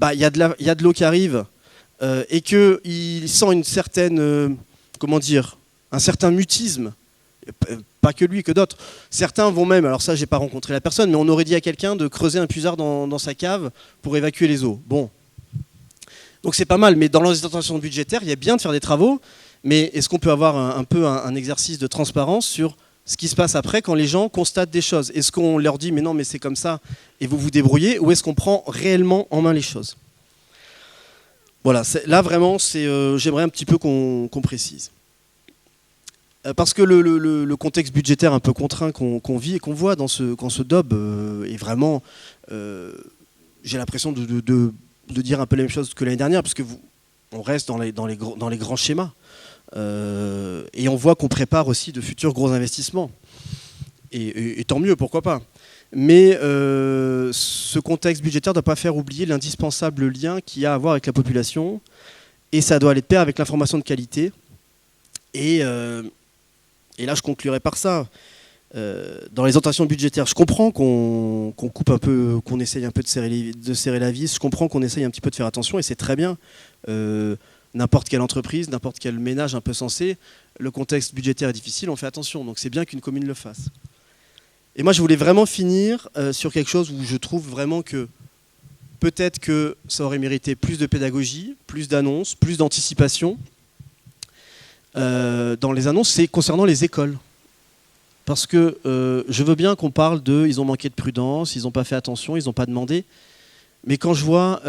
il y a de l'eau qui arrive, et qu'il sent une certaine, un certain mutisme, pas que lui, que d'autres. Certains vont même, alors ça j'ai pas rencontré la personne, mais on aurait dit à quelqu'un de creuser un puisard dans sa cave pour évacuer les eaux. Bon. Donc c'est pas mal, mais dans les intentions budgétaires, il y a bien de faire des travaux, mais est-ce qu'on peut avoir un exercice de transparence sur ce qui se passe après quand les gens constatent des choses? Est-ce qu'on leur dit mais non mais c'est comme ça et vous vous débrouillez, ou est-ce qu'on prend réellement en main les choses? Voilà, là vraiment j'aimerais un petit peu qu'on précise. Parce que le contexte budgétaire un peu contraint qu'on vit et qu'on voit dans ce DOB est vraiment, j'ai l'impression de dire un peu la même chose que l'année dernière, parce que on reste dans les grands schémas. Et on voit qu'on prépare aussi de futurs gros investissements. Et tant mieux, pourquoi pas. Mais ce contexte budgétaire ne doit pas faire oublier l'indispensable lien qu'il y a à avoir avec la population. Et ça doit aller de pair avec l'information de qualité. Et là, je conclurai par ça. Dans les orientations budgétaires, je comprends qu'on coupe un peu, qu'on essaye un peu de serrer la vis. Je comprends qu'on essaye un petit peu de faire attention, et c'est très bien. N'importe quelle entreprise, n'importe quel ménage un peu sensé, le contexte budgétaire est difficile, on fait attention. Donc c'est bien qu'une commune le fasse. Et moi, je voulais vraiment finir sur quelque chose où je trouve vraiment que peut-être que ça aurait mérité plus de pédagogie, plus d'annonces, plus d'anticipation. Dans les annonces, c'est concernant les écoles. Parce que je veux bien qu'on parle ils ont manqué de prudence, ils n'ont pas fait attention, ils n'ont pas demandé. Mais quand je vois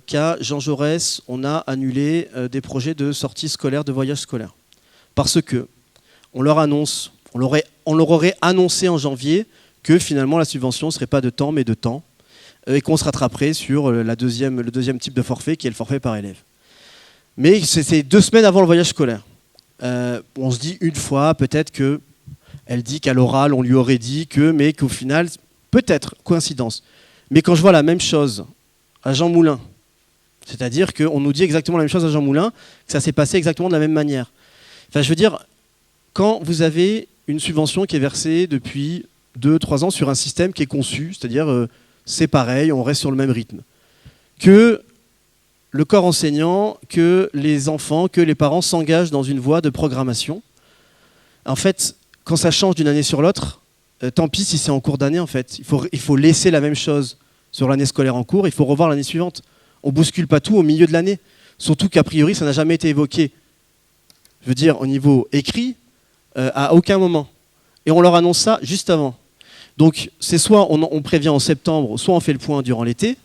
qu'à Jean Jaurès, on a annulé des projets de sortie scolaire, de voyage scolaire. Parce que on leur aurait annoncé en janvier que finalement la subvention ne serait pas de temps mais de temps, et qu'on se rattraperait sur le deuxième type de forfait qui est le forfait par élève. Mais c'est 2 semaines avant le voyage scolaire. On se dit une fois, peut-être qu'elle dit qu'à l'oral, on lui aurait dit mais qu'au final, peut-être, coïncidence. Mais quand je vois la même chose à Jean Moulin, c'est-à-dire qu'on nous dit exactement la même chose à Jean Moulin, que ça s'est passé exactement de la même manière. Enfin, je veux dire, quand vous avez une subvention qui est versée depuis 2-3 ans sur un système qui est conçu, c'est-à-dire c'est pareil, on reste sur le même rythme. Que le corps enseignant, que les enfants, que les parents s'engagent dans une voie de programmation. En fait, quand ça change d'une année sur l'autre, tant pis si c'est en cours d'année, en fait. Il faut laisser la même chose sur l'année scolaire en cours, il faut revoir l'année suivante. On ne bouscule pas tout au milieu de l'année. Surtout qu'a priori, ça n'a jamais été évoqué. Je veux dire, au niveau écrit, à aucun moment. Et on leur annonce ça juste avant. Donc, c'est soit on prévient en septembre, soit on fait le point durant l'été,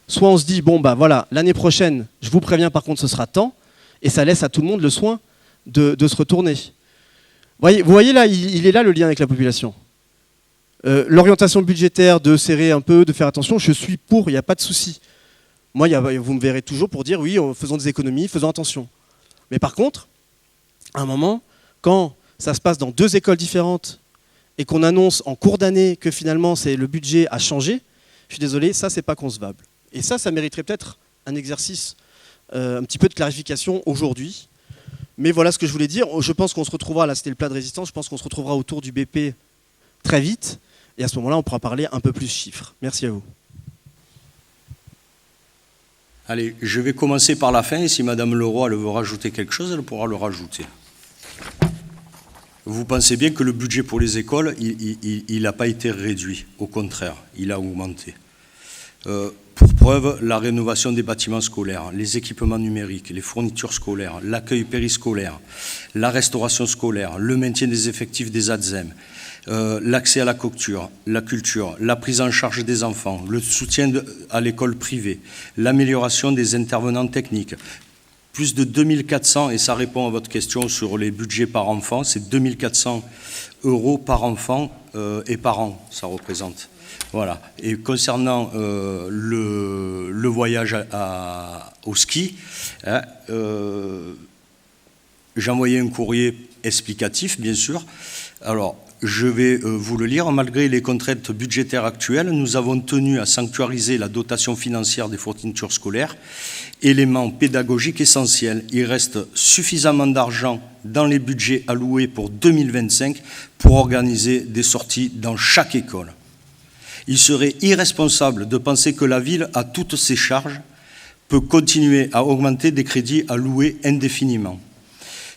soit on se dit, bon, bah voilà, l'année prochaine, je vous préviens, par contre, ce sera temps, et ça laisse à tout le monde le soin de se retourner. Vous voyez là, il est là le lien avec la population. L'orientation budgétaire, de serrer un peu, de faire attention, je suis pour, il n'y a pas de souci. Moi, vous me verrez toujours pour dire, oui, faisons des économies, faisons attention. Mais par contre, à un moment, quand ça se passe dans 2 écoles différentes, et qu'on annonce en cours d'année que finalement le budget a changé, je suis désolé, ça, c'est pas concevable. Et ça mériterait peut-être un exercice, un petit peu de clarification aujourd'hui. Mais voilà ce que je voulais dire. Je pense qu'on se retrouvera, là c'était le plat de résistance, je pense qu'on se retrouvera autour du BP très vite. Et à ce moment-là, on pourra parler un peu plus chiffres. Merci à vous. Allez, je vais commencer par la fin, et si Madame Leroy elle veut rajouter quelque chose, elle pourra le rajouter. Vous pensez bien que le budget pour les écoles, il n'a pas été réduit. Au contraire, il a augmenté. Pour preuve, la rénovation des bâtiments scolaires, les équipements numériques, les fournitures scolaires, l'accueil périscolaire, la restauration scolaire, le maintien des effectifs des ATSEM, l'accès à la culture, la prise en charge des enfants, le soutien à l'école privée, l'amélioration des intervenants techniques. Plus de 2400, et ça répond à votre question sur les budgets par enfant, c'est 2400 € par enfant et par an, ça représente. Voilà. Et concernant le voyage au ski, hein, j'ai envoyé un courrier explicatif, bien sûr. Alors, je vais vous le lire. Malgré les contraintes budgétaires actuelles, nous avons tenu à sanctuariser la dotation financière des fournitures scolaires, élément pédagogique essentiel. Il reste suffisamment d'argent dans les budgets alloués pour 2025 pour organiser des sorties dans chaque école. Il serait irresponsable de penser que la ville, à toutes ses charges, peut continuer à augmenter des crédits alloués indéfiniment.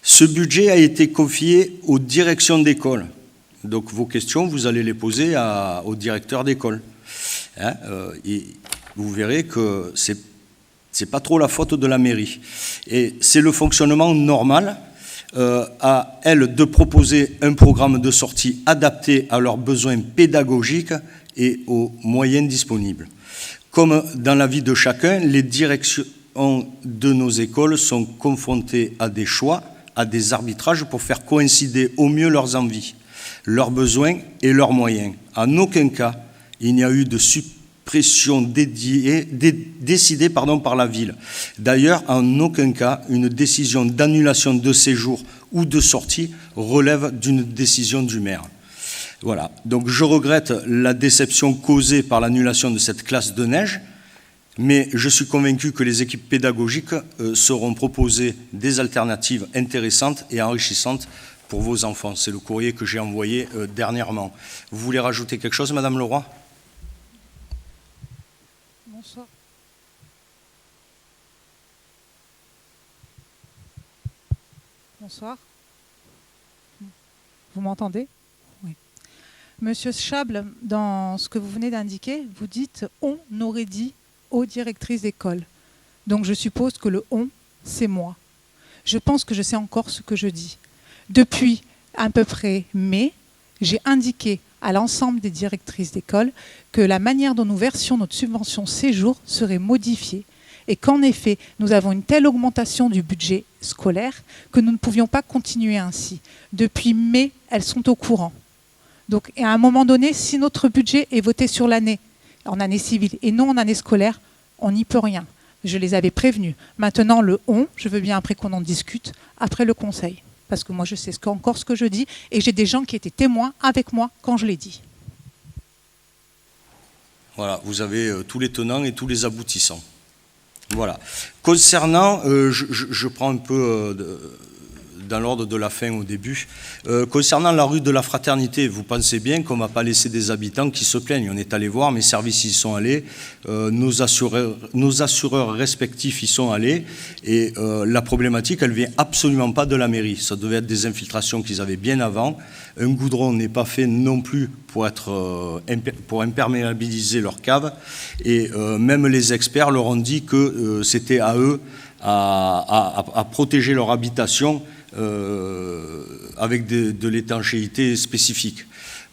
Ce budget a été confié aux directions d'école. Donc vos questions, vous allez les poser au directeur d'école. Hein, et vous verrez que c'est pas trop la faute de la mairie. Et c'est le fonctionnement normal à elle de proposer un programme de sortie adapté à leurs besoins pédagogiques et aux moyens disponibles. Comme dans la vie de chacun, les directions de nos écoles sont confrontées à des choix, à des arbitrages pour faire coïncider au mieux leurs envies, leurs besoins et leurs moyens. En aucun cas, il n'y a eu de suppression décidée par la ville. D'ailleurs, en aucun cas, une décision d'annulation de séjour ou de sortie relève d'une décision du maire. Voilà. Donc je regrette la déception causée par l'annulation de cette classe de neige, mais je suis convaincu que les équipes pédagogiques sauront proposer des alternatives intéressantes et enrichissantes pour vos enfants. C'est le courrier que j'ai envoyé dernièrement. Vous voulez rajouter quelque chose, Madame Leroy ? Bonsoir. Bonsoir. Vous m'entendez ? Oui. Monsieur Schable, dans ce que vous venez d'indiquer, vous dites « on aurait dit aux directrices d'école ». Donc je suppose que le « on », c'est moi. Je pense que je sais encore ce que je dis. Depuis à peu près mai, j'ai indiqué à l'ensemble des directrices d'école que la manière dont nous versions notre subvention séjour serait modifiée et qu'en effet, nous avons une telle augmentation du budget scolaire que nous ne pouvions pas continuer ainsi. Depuis mai, elles sont au courant. Donc, à un moment donné, si notre budget est voté sur l'année, en année civile et non en année scolaire, on n'y peut rien. Je les avais prévenus. Maintenant, le « on », je veux bien après qu'on en discute, après le conseil. Parce que moi, je sais encore ce que je dis et j'ai des gens qui étaient témoins avec moi quand je l'ai dit. Voilà, vous avez tous les tenants et tous les aboutissants. Voilà. Concernant, je prends un peu dans l'ordre de la fin au début. Concernant la rue de la Fraternité, vous pensez bien qu'on ne va pas laisser des habitants qui se plaignent. On est allé voir, mes services y sont allés, nos assureurs respectifs y sont allés, et la problématique, elle ne vient absolument pas de la mairie. Ça devait être des infiltrations qu'ils avaient bien avant. Un goudron n'est pas fait non plus pour imperméabiliser leur cave, et même les experts leur ont dit que c'était à eux à protéger leur habitation avec de l'étanchéité spécifique.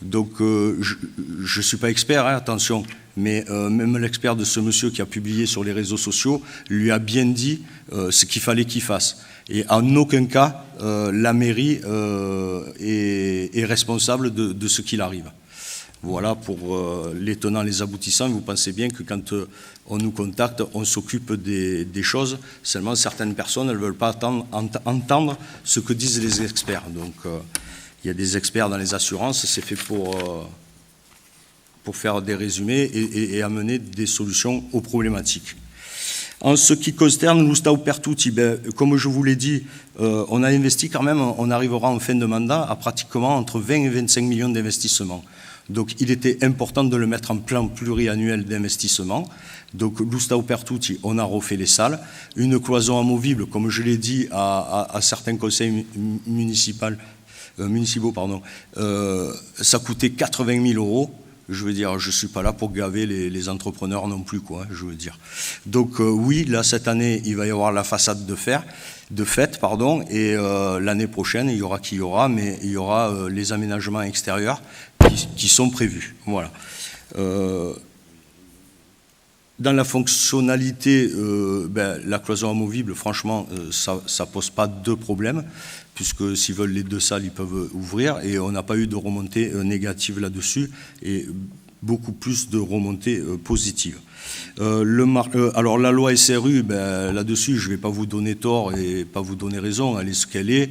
Donc je ne suis pas expert, hein, attention, mais même l'expert de ce monsieur qui a publié sur les réseaux sociaux lui a bien dit ce qu'il fallait qu'il fasse. Et en aucun cas, la mairie est responsable de ce qu'il arrive. Voilà pour les tenants, les aboutissants. Vous pensez bien que quand on nous contacte, on s'occupe des choses. Seulement, certaines personnes, elles ne veulent pas entendre ce que disent les experts. Donc, il y a des experts dans les assurances. C'est fait pour faire des résumés et amener des solutions aux problématiques. En ce qui concerne l'Oustau Pertuti, comme je vous l'ai dit, on a investi quand même, on arrivera en fin de mandat à pratiquement entre 20 et 25 millions d'investissements. Donc il était important de le mettre en plan pluriannuel d'investissement. Donc l'Oustau Pertuti, on a refait les salles. Une cloison amovible, comme je l'ai dit à certains conseils municipaux, ça coûtait 80 000 €. Je veux dire, je ne suis pas là pour gaver les entrepreneurs non plus, quoi, je veux dire. Donc oui, là, cette année, il va y avoir la façade de fête, et l'année prochaine, il y aura qui y aura, mais il y aura les aménagements extérieurs qui sont prévus. Voilà. Dans la fonctionnalité, la cloison amovible, franchement, ça ne pose pas de problème, puisque s'ils veulent les deux salles, ils peuvent ouvrir, et on n'a pas eu de remontée négative là-dessus, et beaucoup plus de remontées positives. Alors la loi SRU, là-dessus, je ne vais pas vous donner tort et pas vous donner raison, elle est ce qu'elle est.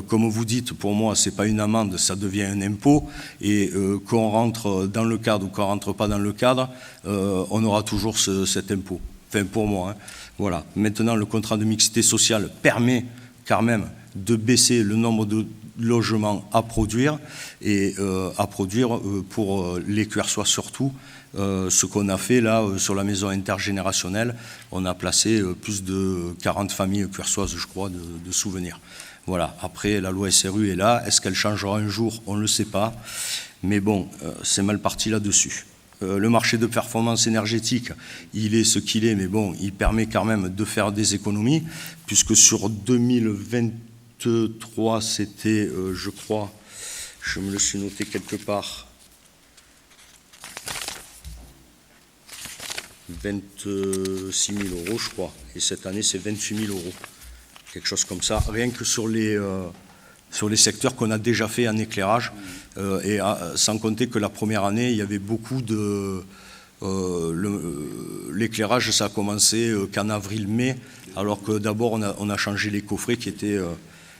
Comme vous dites, pour moi, ce n'est pas une amende, ça devient un impôt, et qu'on rentre dans le cadre ou qu'on ne rentre pas dans le cadre, on aura toujours cet impôt. Enfin, pour moi. Hein. Voilà. Maintenant, le contrat de mixité sociale permet quand même de baisser le nombre de logements à produire, et à produire pour les Cuersois surtout. Ce qu'on a fait là sur la maison intergénérationnelle, on a placé plus de 40 familles cuersoises, je crois, de souvenirs. Voilà. Après, la loi SRU est là. Est-ce qu'elle changera un jour? On ne le sait pas. Mais bon, c'est mal parti là-dessus. Le marché de performance énergétique, il est ce qu'il est, mais bon, il permet quand même de faire des économies, puisque sur 2023, c'était, je crois, je me le suis noté quelque part, 26 000 €, je crois. Et cette année, c'est 28 000 €. Quelque chose comme ça. Rien que sur les secteurs qu'on a déjà fait en éclairage. Et sans compter que la première année, il y avait beaucoup de... l'éclairage, ça a commencé qu'en avril-mai, alors que d'abord, on a changé les coffrets qui étaient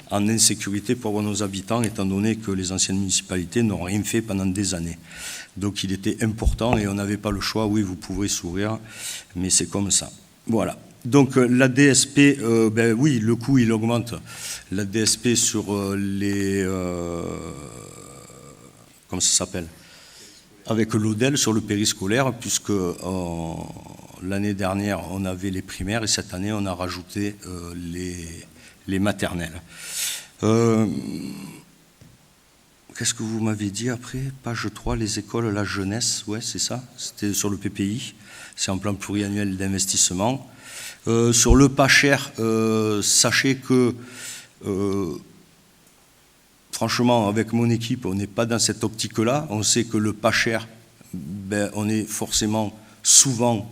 en insécurité pour nos habitants, étant donné que les anciennes municipalités n'ont rien fait pendant des années. Donc il était important et on n'avait pas le choix. Oui, vous pouvez sourire, mais c'est comme ça. Voilà. Donc la DSP, oui, le coût, il augmente. La DSP sur les... comment ça s'appelle? Avec l'ODEL sur le périscolaire, puisque l'année dernière, on avait les primaires et cette année, on a rajouté les maternelles. Qu'est-ce que vous m'avez dit après? Page 3, les écoles, la jeunesse, ouais, c'est ça. C'était sur le PPI. C'est un plan pluriannuel d'investissement. Sur le pas cher, sachez que, franchement, avec mon équipe, on n'est pas dans cette optique-là. On sait que le pas cher, on est forcément souvent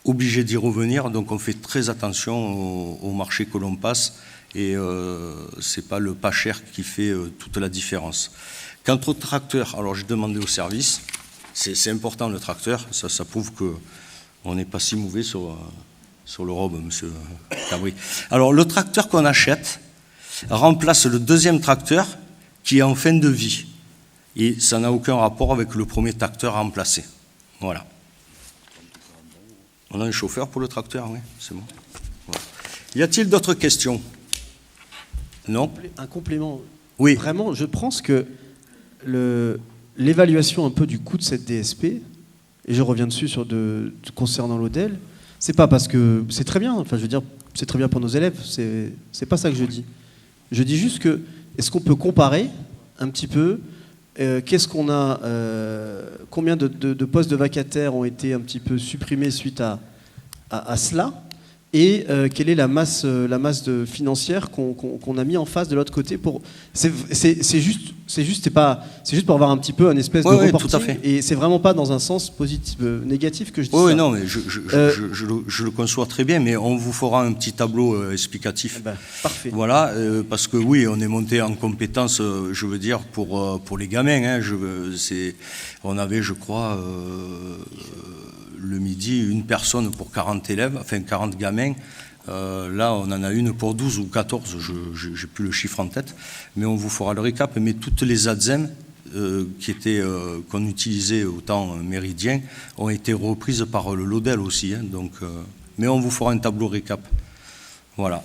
obligé d'y revenir. Donc on fait très attention au marché que l'on passe. Et ce n'est pas le pas cher qui fait toute la différence. Quant au tracteur, alors j'ai demandé au service, c'est important le tracteur, ça prouve qu'on n'est pas si mauvais sur le robe, monsieur Cabri. Alors le tracteur qu'on achète remplace le deuxième tracteur qui est en fin de vie. Et ça n'a aucun rapport avec le premier tracteur remplacé. Voilà. On a un chauffeur pour le tracteur, oui, c'est bon. Voilà. Y a-t-il d'autres questions ? Non? Un complément. Oui. Vraiment, je pense que l'évaluation un peu du coût de cette DSP, et je reviens dessus concernant l'ODEL, c'est pas parce que c'est très bien, enfin je veux dire, c'est très bien pour nos élèves, c'est pas ça que je dis. Je dis juste que, est-ce qu'on peut comparer un petit peu, qu'est-ce qu'on a, combien de postes de vacataires ont été un petit peu supprimés suite à cela, et quelle est la masse financière qu'on a mis en face de l'autre côté pour. C'est juste pour avoir un petit peu un espèce de reporting. Tout à fait. Et c'est vraiment pas dans un sens positif, négatif que je dis ça. Oui, non, mais je le conçois très bien, mais on vous fera un petit tableau explicatif. Parfait. Voilà, parce que oui, on est monté en compétence, je veux dire, pour les gamins. Hein, on avait, je crois, le midi, une personne pour 40 élèves, enfin 40 gamins. Là, on en a une pour 12 ou 14, je n'ai plus le chiffre en tête, mais on vous fera le récap. Mais toutes les ADSEM qu'on utilisait au temps méridien ont été reprises par le LODEL aussi. Hein, donc, mais on vous fera un tableau récap. Voilà.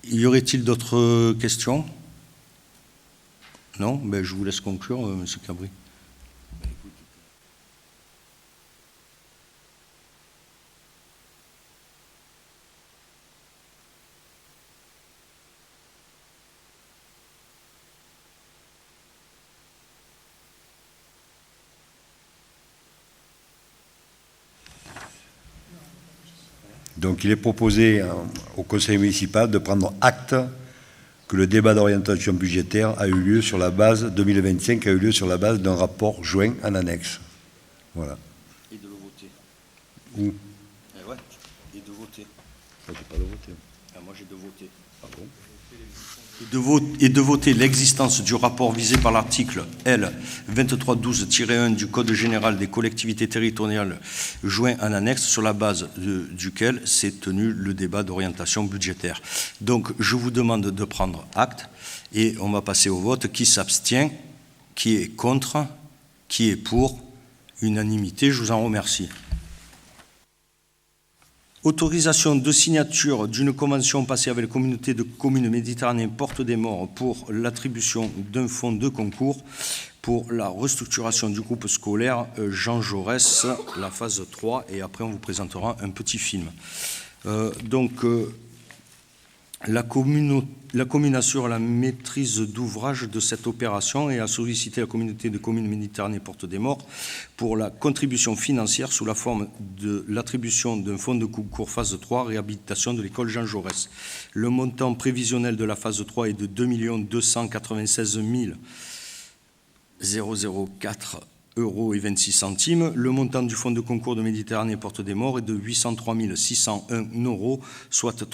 Y aurait-il d'autres questions? Non? Ben, je vous laisse conclure, M. Cabri. Donc il est proposé au conseil municipal de prendre acte que le débat d'orientation budgétaire a eu lieu sur la base, 2025 a eu lieu sur la base d'un rapport joint en annexe. Voilà. Et de le voter. Où? Ouais, et de voter. Moi, j'ai pas de voter. Ah, moi, j'ai de voter. Ah bon? Et de voter l'existence du rapport visé par l'article L. 2312-1 du Code général des collectivités territoriales joint en annexe sur la base duquel s'est tenu le débat d'orientation budgétaire. Donc, je vous demande de prendre acte et on va passer au vote. Qui s'abstient? Qui est contre? Qui est pour? Unanimité, je vous en remercie. Autorisation de signature d'une convention passée avec la communauté de communes Méditerranée Porte des Morts pour l'attribution d'un fonds de concours pour la restructuration du groupe scolaire Jean Jaurès, la phase 3, et après on vous présentera un petit film. La commune assure la maîtrise d'ouvrage de cette opération et a sollicité la communauté de communes Méditerranée Porte des Morts pour la contribution financière sous la forme de l'attribution d'un fonds de concours phase 3, réhabilitation de l'école Jean Jaurès. Le montant prévisionnel de la phase 3 est de 2 296 004 € et 26 centimes. Le montant du fonds de concours de Méditerranée Porte des Morts est de 803 601 €, soit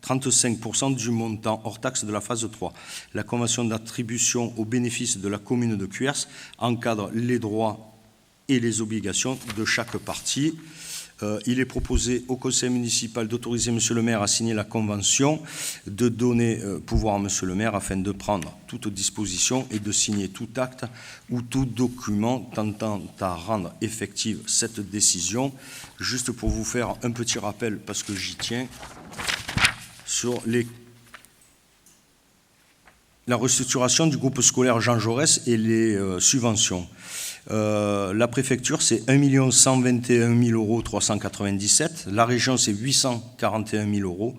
35% du montant hors taxe de la phase 3. La convention d'attribution au bénéfice de la commune de Cuers encadre les droits et les obligations de chaque partie. Il est proposé au conseil municipal d'autoriser M. le maire à signer la convention, de donner pouvoir à M. le maire afin de prendre toute disposition et de signer tout acte ou tout document tentant à rendre effective cette décision. Juste pour vous faire un petit rappel, parce que j'y tiens, sur la restructuration du groupe scolaire Jean Jaurès et les subventions. La préfecture, c'est 1 121 397 €. La région, c'est 841 000 €.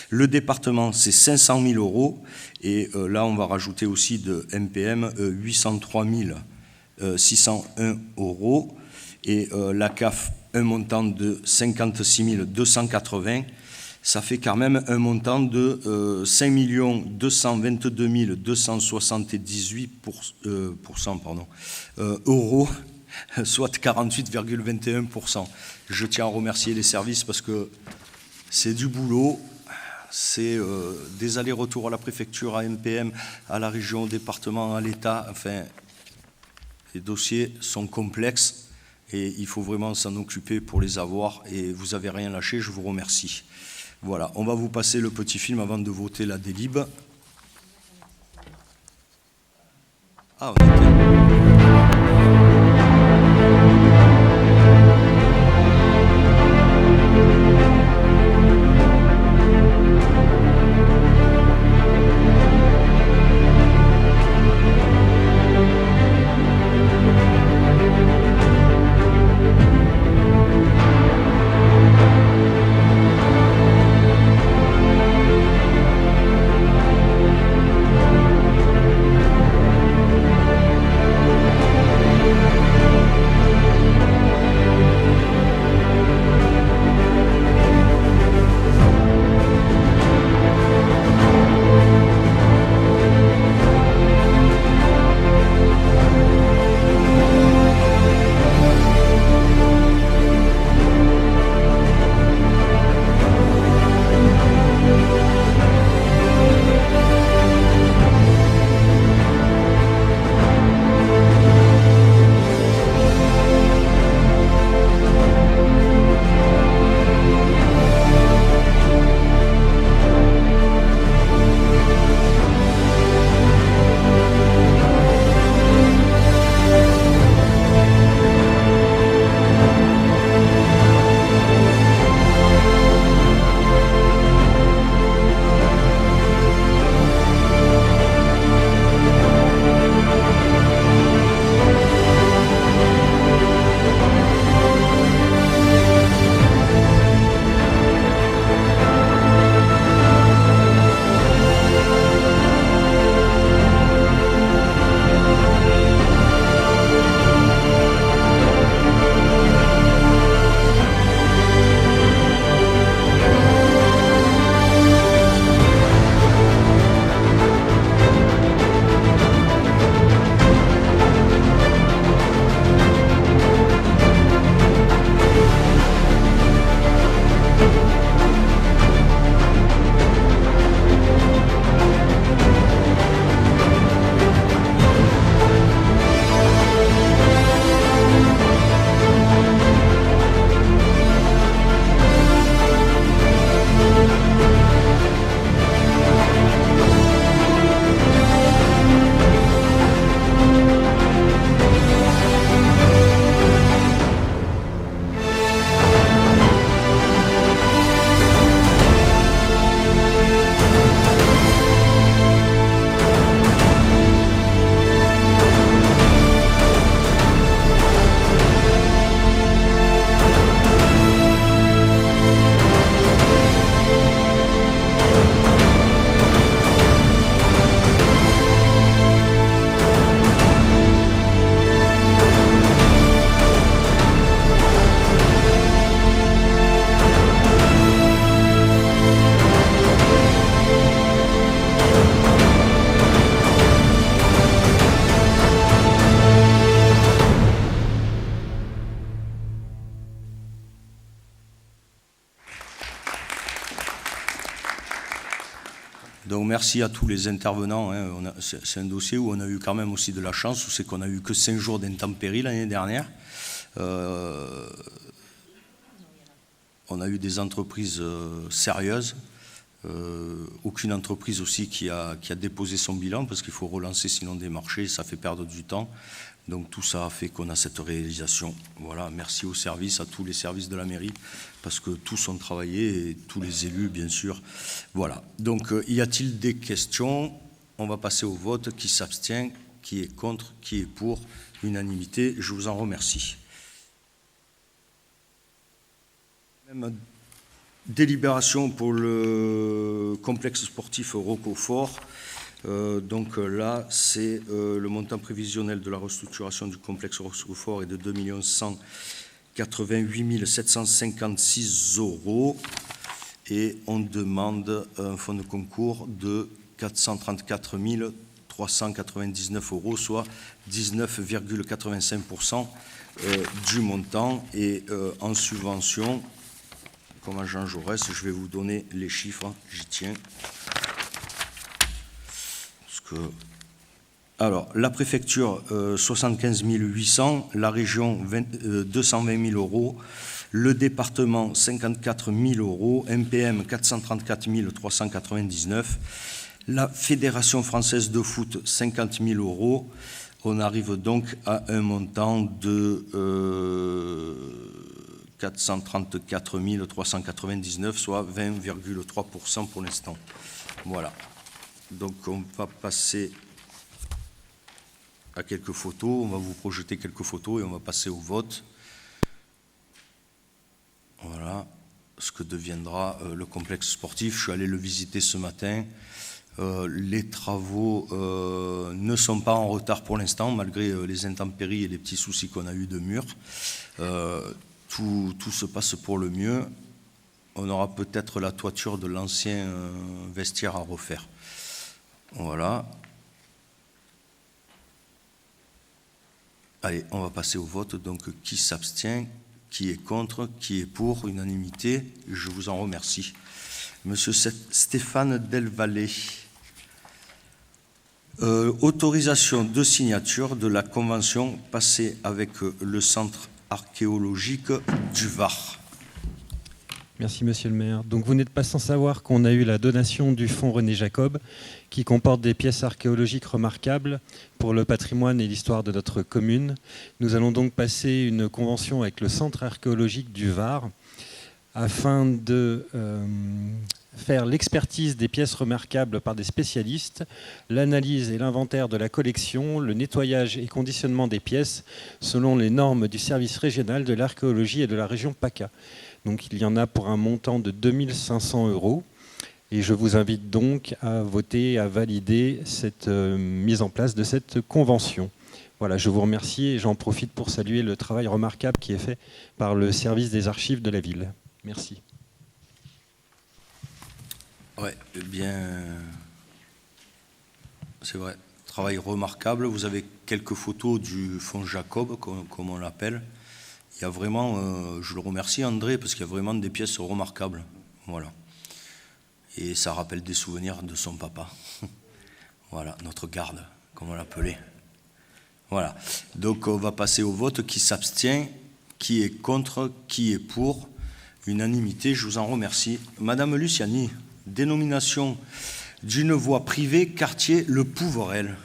Le département, c'est 500 000 €. Et là, on va rajouter aussi de MPM 803 601 €. Et la CAF, un montant de 56 280 €. Ça fait quand même un montant de 5 222 278 €, soit 48,21%. Je tiens à remercier les services parce que c'est du boulot, c'est des allers-retours à la préfecture, à MPM, à la région, au département, à l'État. Enfin, les dossiers sont complexes et il faut vraiment s'en occuper pour les avoir. Et vous n'avez rien lâché, je vous remercie. Voilà, on va vous passer le petit film avant de voter la délib. Ah, on était... Donc merci à tous les intervenants. Hein. C'est un dossier où on a eu quand même aussi de la chance, où c'est qu'on a eu que 5 jours d'intempéries l'année dernière. On a eu des entreprises sérieuses. Aucune entreprise aussi qui a déposé son bilan, parce qu'il faut relancer sinon des marchés, ça fait perdre du temps. Donc tout ça a fait qu'on a cette réalisation. Voilà, merci aux services, à tous les services de la mairie, parce que tous ont travaillé, et tous les élus, bien sûr. Voilà. Donc, y a-t-il des questions? On va passer au vote. Qui s'abstient? Qui est contre? Qui est pour? Unanimité. Je vous en remercie. Même délibération pour le complexe sportif Roquefort. Donc là, c'est le montant prévisionnel de la restructuration du complexe Roquefort est de 2 188 756 € et on demande un fonds de concours de 434 399 €, soit 19,85% du montant. Et en subvention, comme à Jean Jaurès, je vais vous donner les chiffres, j'y tiens. Alors, la préfecture, 75 800, la région, 220 000 €, le département, 54 000 €, MPM, 434 399, la Fédération française de foot, 50 000 €. On arrive donc à un montant de 434 399, soit 20,3% pour l'instant. Voilà. Donc on va passer à quelques photos, on va vous projeter quelques photos et on va passer au vote. Voilà ce que deviendra le complexe sportif. Je suis allé le visiter ce matin. Les travaux ne sont pas en retard pour l'instant, malgré les intempéries et les petits soucis qu'on a eu de murs. Tout se passe pour le mieux. On aura peut-être la toiture de l'ancien vestiaire à refaire. Voilà. Allez, on va passer au vote. Donc, qui s'abstient? Qui est contre? Qui est pour? Unanimité. Je vous en remercie. Monsieur Stéphane Delvalle. Autorisation de signature de la convention passée avec le centre archéologique du Var. Merci Monsieur le maire. Donc vous n'êtes pas sans savoir qu'on a eu la donation du fonds René Jacob qui comporte des pièces archéologiques remarquables pour le patrimoine et l'histoire de notre commune. Nous allons donc passer une convention avec le centre archéologique du Var afin de faire l'expertise des pièces remarquables par des spécialistes, l'analyse et l'inventaire de la collection, le nettoyage et conditionnement des pièces selon les normes du service régional de l'archéologie et de la région PACA. Donc il y en a pour un montant de 2 500 € et je vous invite donc à voter, à valider cette mise en place de cette convention. Voilà, je vous remercie et j'en profite pour saluer le travail remarquable qui est fait par le service des archives de la ville. Merci. Oui, bien, c'est vrai, travail remarquable. Vous avez quelques photos du fonds Jacob, comme on l'appelle. Il y a vraiment, je le remercie André, parce qu'il y a vraiment des pièces remarquables. Voilà. Et ça rappelle des souvenirs de son papa. Voilà, notre garde, comme on l'appelait. Voilà. Donc on va passer au vote. Qui s'abstient? Qui est contre? Qui est pour? Unanimité, je vous en remercie. Madame Luciani, dénomination d'une voie privée, quartier Le Pouverel.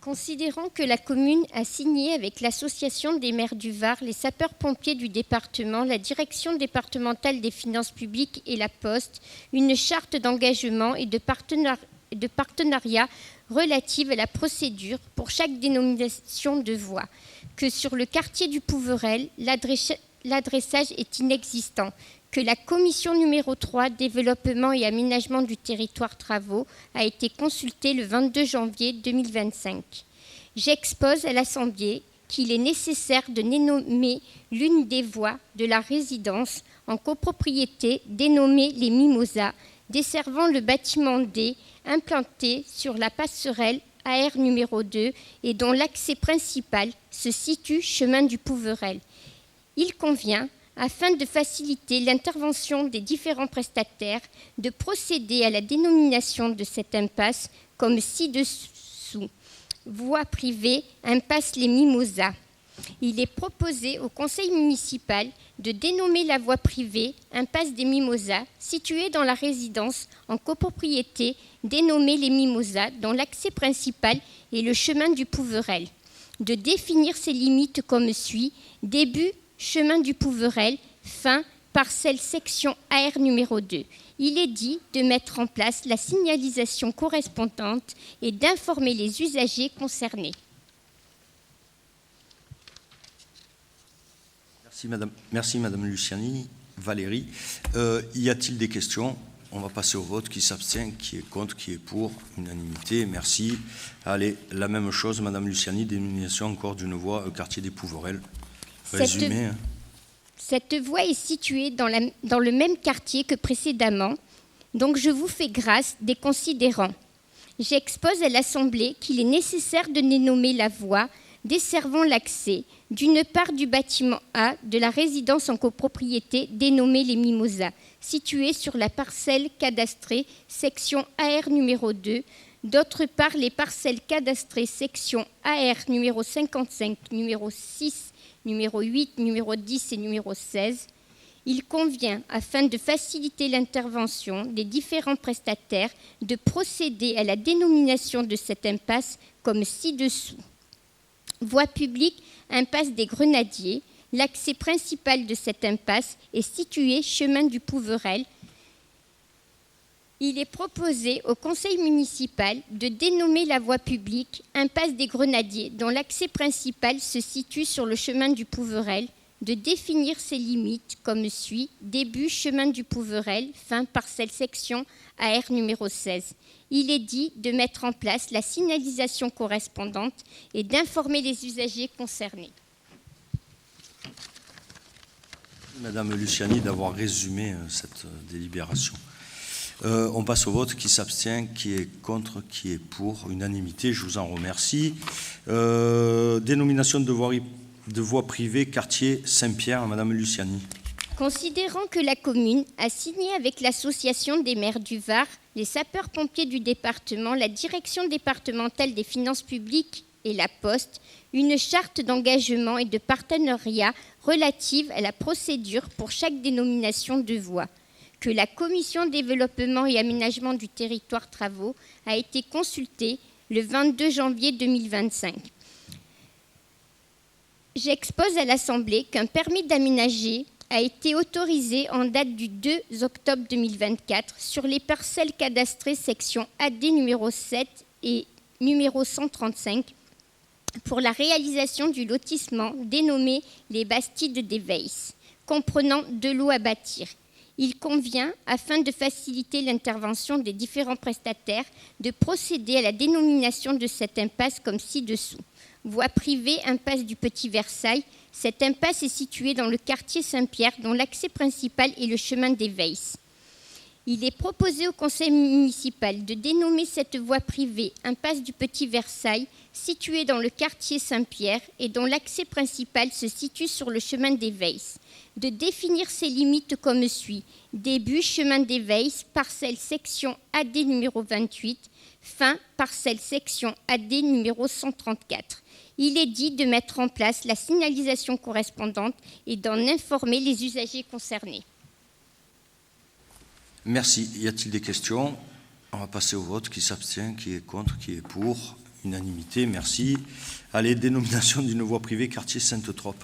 Considérant que la commune a signé avec l'Association des maires du Var, les sapeurs-pompiers du département, la Direction départementale des finances publiques et la Poste, une charte d'engagement et de partenariat relative à la procédure pour chaque dénomination de voie, que sur le quartier du Pouverel, l'adressage est inexistant, que la commission numéro 3, développement et aménagement du territoire travaux, a été consultée le 22 janvier 2025. J'expose à l'Assemblée qu'il est nécessaire de dénommer l'une des voies de la résidence en copropriété dénommée les Mimosas, desservant le bâtiment D, implanté sur la passerelle AR numéro 2 et dont l'accès principal se situe chemin du Pouverel. Il convient, afin de faciliter l'intervention des différents prestataires, de procéder à la dénomination de cette impasse comme ci-dessous. Voie privée, impasse Les Mimosas. Il est proposé au conseil municipal de dénommer la voie privée, impasse des Mimosas, située dans la résidence en copropriété dénommée Les Mimosas, dont l'accès principal est le chemin du Pouverel. De définir ses limites comme suit. Début, chemin du Pouverel, fin, parcelle section AR numéro 2. Il est dit de mettre en place la signalisation correspondante et d'informer les usagers concernés. Merci Madame Luciani. Valérie, y a-t-il des questions? On va passer au vote. Qui s'abstient? Qui est contre? Qui est pour? Unanimité. Merci. Allez, la même chose, Madame Luciani, dénomination encore d'une voie quartier des Pouverel. Résumé. Cette voie est située dans le même quartier que précédemment, donc je vous fais grâce des considérants. J'expose à l'Assemblée qu'il est nécessaire de dénommer la voie desservant l'accès d'une part du bâtiment A de la résidence en copropriété dénommée Les Mimosas, située sur la parcelle cadastrée section AR numéro 2, d'autre part les parcelles cadastrées section AR numéro 55, numéro 6, numéro 8, numéro 10 et numéro 16. Il convient, afin de faciliter l'intervention des différents prestataires, de procéder à la dénomination de cette impasse comme ci-dessous. Voie publique, impasse des Grenadiers. L'accès principal de cette impasse est situé chemin du Pouverel. Il est proposé au conseil municipal de dénommer la voie publique impasse des Grenadiers, dont l'accès principal se situe sur le chemin du Pouverel, de définir ses limites comme suit. Début chemin du Pouverel, fin parcelle section AR numéro 16. Il est dit de mettre en place la signalisation correspondante et d'informer les usagers concernés. Madame Luciani d'avoir résumé cette délibération. On passe au vote. Qui s'abstient? Qui est contre? Qui est pour? Unanimité, je vous en remercie. Dénomination de voie privée, quartier Saint-Pierre, Madame Luciani. Considérant que la commune a signé avec l'Association des maires du Var, les sapeurs-pompiers du département, la direction départementale des finances publiques et la Poste, une charte d'engagement et de partenariat relative à la procédure pour chaque dénomination de voie, que la Commission développement et aménagement du territoire travaux a été consultée le 22 janvier 2025. J'expose à l'Assemblée qu'un permis d'aménager a été autorisé en date du 2 octobre 2024 sur les parcelles cadastrées section AD numéro 7 et numéro 135 pour la réalisation du lotissement dénommé les Bastides des Veilles, comprenant 2 lots à bâtir. Il convient, afin de faciliter l'intervention des différents prestataires, de procéder à la dénomination de cette impasse comme ci-dessous. Voie privée, impasse du Petit Versailles. Cette impasse est située dans le quartier Saint-Pierre, dont l'accès principal est le chemin des Veilles. Il est proposé au conseil municipal de dénommer cette voie privée impasse du Petit Versailles, située dans le quartier Saint-Pierre et dont l'accès principal se situe sur le chemin des Veilles. De définir ses limites comme suit. Début, chemin des Veilles, parcelle section AD numéro 28, fin, parcelle section AD numéro 134. Il est dit de mettre en place la signalisation correspondante et d'en informer les usagers concernés. Merci. Y a-t-il des questions? On va passer au vote. Qui s'abstient? Qui est contre? Qui est pour? Unanimité. Merci. Allez, dénomination d'une voie privée, quartier Sainte-Trope.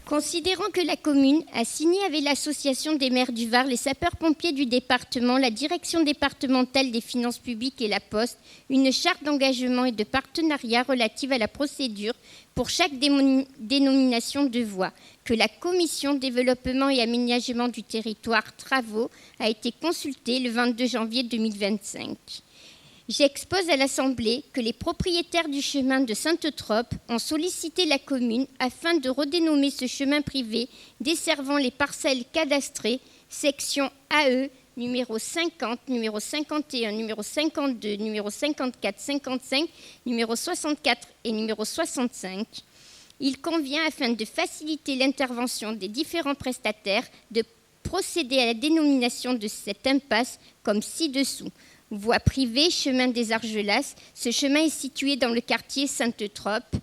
Considérant que la commune a signé avec l'Association des maires du Var, les sapeurs-pompiers du département, la direction départementale des finances publiques et la Poste, une charte d'engagement et de partenariat relative à la procédure pour chaque dénomination de voie, que la Commission développement et aménagement du territoire travaux a été consultée le 22 janvier 2025. J'expose à l'Assemblée que les propriétaires du chemin de Sainte-Trope ont sollicité la commune afin de redénommer ce chemin privé desservant les parcelles cadastrées, section AE, numéro 50, numéro 51, numéro 52, numéro 54, 55, numéro 64 et numéro 65. Il convient, afin de faciliter l'intervention des différents prestataires, de procéder à la dénomination de cette impasse comme ci-dessous. Voie privée, chemin des Argelas. Ce chemin est situé dans le quartier Sainte-Trope.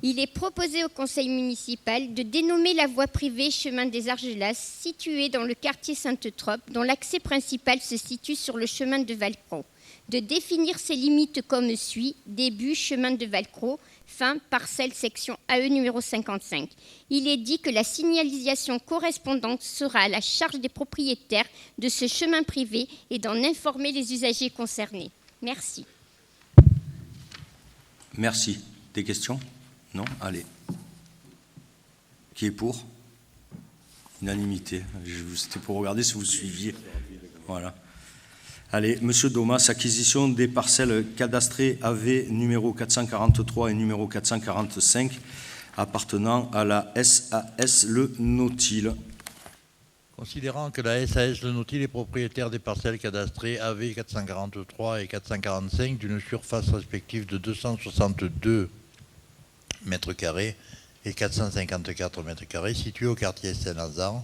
Il est proposé au conseil municipal de dénommer la voie privée chemin des Argelas située dans le quartier Sainte-Trope, dont l'accès principal se situe sur le chemin de Valcro. De définir ses limites comme suit: début chemin de Valcro, fin parcelle section AE numéro 55. Il est dit que la signalisation correspondante sera à la charge des propriétaires de ce chemin privé et d'en informer les usagers concernés. Merci. Merci. Des questions? Non? Allez. Qui est pour? Unanimité. C'était pour regarder si vous suiviez. Voilà. Allez, Monsieur Domas, acquisition des parcelles cadastrées AV numéro 443 et numéro 445 appartenant à la SAS Le Nautile. Considérant que la SAS Le Nautile est propriétaire des parcelles cadastrées AV 443 et 445 d'une surface respective de 262 mètres carrés et 454 mètres carrés situées au quartier Saint-Lazare,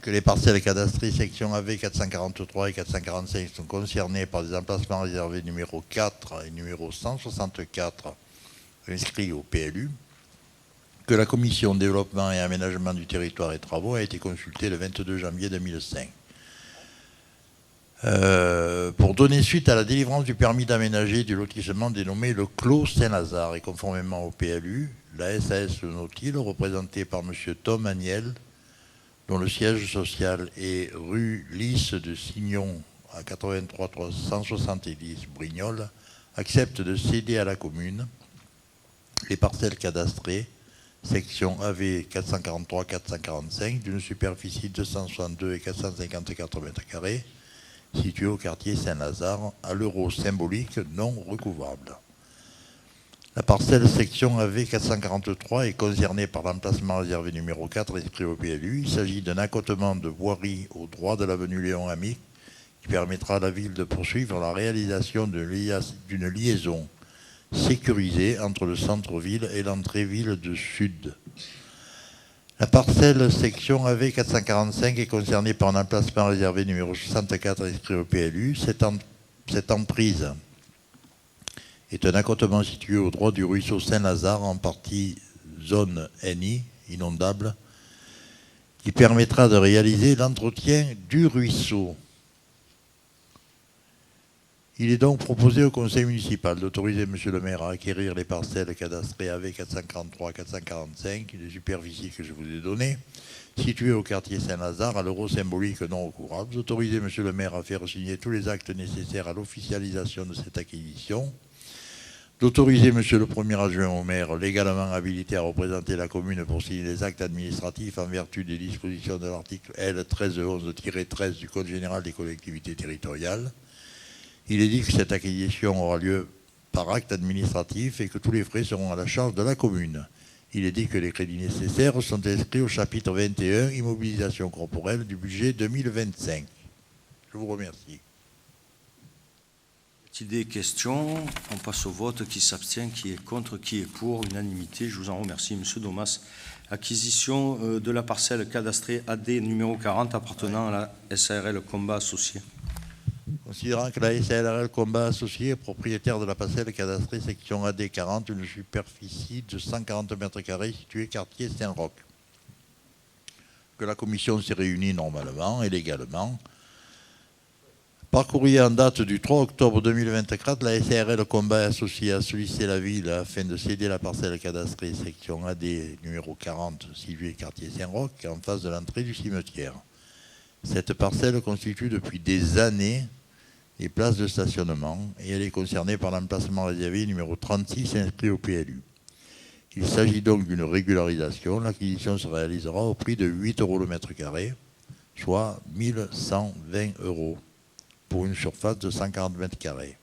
que les parcelles cadastrées section AV 443 et 445 sont concernées par des emplacements réservés numéro 4 et numéro 164 inscrits au PLU, que la commission développement et aménagement du territoire et travaux a été consultée le 22 janvier 2005. Pour donner suite à la délivrance du permis d'aménager du lotissement dénommé le Clos Saint-Lazare et conformément au PLU, la SAS Le Nautile, représentée par M. Tom Agnel, dont le siège social est rue Lys de Signon à 83 370 Brignoles, accepte de céder à la commune les parcelles cadastrées, section AV 443-445, d'une superficie de 262 et 454 mètres carrés, située au quartier Saint-Lazare, à l'euro symbolique non recouvrable. La parcelle section AV 443 est concernée par l'emplacement réservé numéro 4 inscrit au PLU. Il s'agit d'un accotement de voirie au droit de l'avenue Léon Amic qui permettra à la ville de poursuivre la réalisation d'une liaison sécurisée entre le centre-ville et l'entrée-ville de Sud. La parcelle section AV 445 est concernée par un emplacement réservé numéro 64 inscrit au PLU. Cette emprise est un accotement situé au droit du ruisseau Saint-Lazare, en partie zone NI, inondable, qui permettra de réaliser l'entretien du ruisseau. Il est donc proposé au conseil municipal d'autoriser M. le maire à acquérir les parcelles cadastrées AV 443-445, des superficies que je vous ai données, situées au quartier Saint-Lazare, à l'euro symbolique non recouvrable, d'autoriser M. le maire à faire signer tous les actes nécessaires à l'officialisation de cette acquisition, d'autoriser M. le premier adjoint au maire, légalement habilité à représenter la commune pour signer les actes administratifs en vertu des dispositions de l'article L. 1311-13 du Code général des collectivités territoriales. Il est dit que cette acquisition aura lieu par acte administratif et que tous les frais seront à la charge de la commune. Il est dit que les crédits nécessaires sont inscrits au chapitre 21, immobilisation corporelle du budget 2025. Je vous remercie. Des questions, on passe au vote. Qui s'abstient, qui est contre, qui est pour? Unanimité, je vous en remercie. Monsieur Domas, acquisition de la parcelle cadastrée AD numéro 40 appartenant à la SARL Combat Associé. Considérant que la SARL Combat Associé est propriétaire de la parcelle cadastrée section AD 40, une superficie de 140 mètres carrés située quartier Saint-Roch, que la commission s'est réunie normalement et légalement. Par courrier en date du 3 octobre 2024, la SARL Combat Associé a sollicité la ville afin de céder la parcelle cadastrée section AD numéro 40 située quartier Saint-Roch en face de l'entrée du cimetière. Cette parcelle constitue depuis des années les places de stationnement et elle est concernée par l'emplacement réservé numéro 36 inscrit au PLU. Il s'agit donc d'une régularisation. L'acquisition se réalisera au prix de 8 € le mètre carré, soit 1 120 € pour une surface de 140 mètres carrés.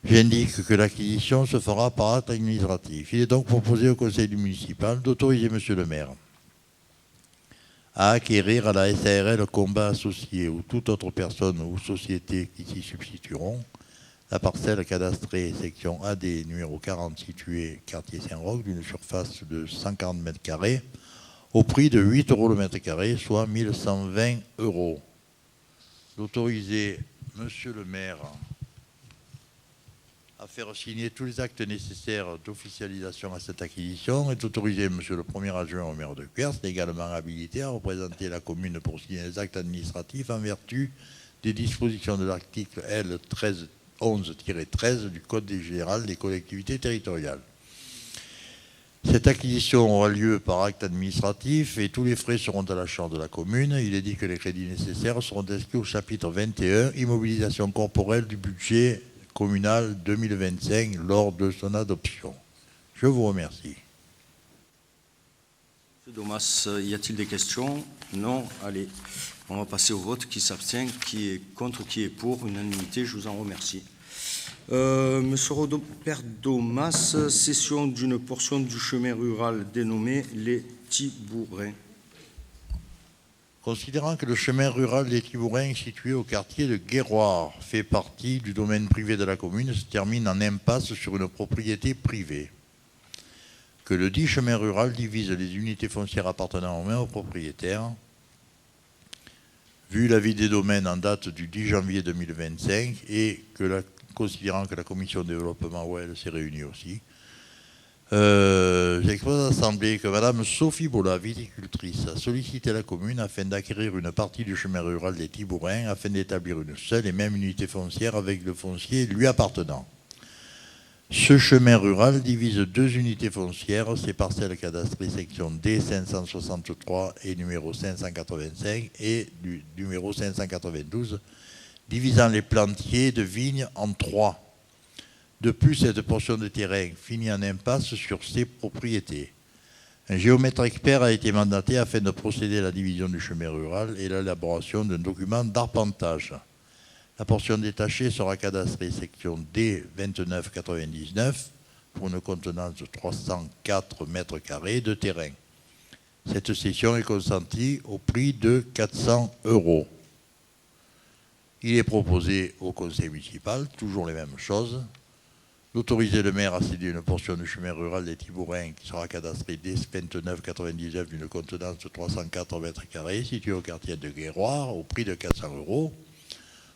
J'indique que l'acquisition se fera par acte administratif. Il est donc proposé au conseil municipal d'autoriser M. le maire à acquérir à la SARL Combat Associé ou toute autre personne ou société qui s'y substitueront la parcelle cadastrée section AD numéro 40 située quartier Saint-Roch d'une surface de 140 m², au prix de 8 € le mètre carré, soit 1120 €. D'autoriser Monsieur le maire à faire signer tous les actes nécessaires d'officialisation à cette acquisition et d'autoriser Monsieur le premier adjoint au maire de Cuers, également habilité à représenter la commune pour signer les actes administratifs en vertu des dispositions de l'article L. 1311-13 du Code général des collectivités territoriales. Cette acquisition aura lieu par acte administratif et tous les frais seront à la charge de la commune. Il est dit que les crédits nécessaires seront inscrits au chapitre 21, immobilisation corporelle du budget communal 2025 lors de son adoption. Je vous remercie. Monsieur Domas, y a-t-il des questions? Non. Allez, on va passer au vote. Qui s'abstient? Qui est contre? Qui est pour? Unanimité, je vous en remercie. Monsieur Robert Domas, cession d'une portion du chemin rural dénommé les Thibourins. Considérant que le chemin rural des Thibourins, situé au quartier de Guéroir, fait partie du domaine privé de la commune, se termine en impasse sur une propriété privée, que le dit chemin rural divise les unités foncières appartenant aux mêmes propriétaires, vu l'avis des domaines en date du 10 janvier 2025 et considérant que la commission de développement OEL s'est réunie aussi, j'expose à l'Assemblée que Madame Sophie Bola, viticultrice, a sollicité la commune afin d'acquérir une partie du chemin rural des Thibourins afin d'établir une seule et même unité foncière avec le foncier lui appartenant. Ce chemin rural divise deux unités foncières, ses parcelles cadastrées section D 563 et numéro 585 et du numéro 592, divisant les plantiers de vignes en trois. De plus, cette portion de terrain finit en impasse sur ses propriétés. Un géomètre expert a été mandaté afin de procéder à la division du chemin rural et l'élaboration d'un document d'arpentage. La portion détachée sera cadastrée section D 2999 pour une contenance de 304 m² de terrain. Cette cession est consentie au prix de 400 €. Il est proposé au conseil municipal, toujours les mêmes choses, d'autoriser le maire à céder une portion du chemin rural des Thibourins qui sera cadastrée D 2999 d'une contenance de 304 m² située au quartier de Guéroir au prix de 400 €.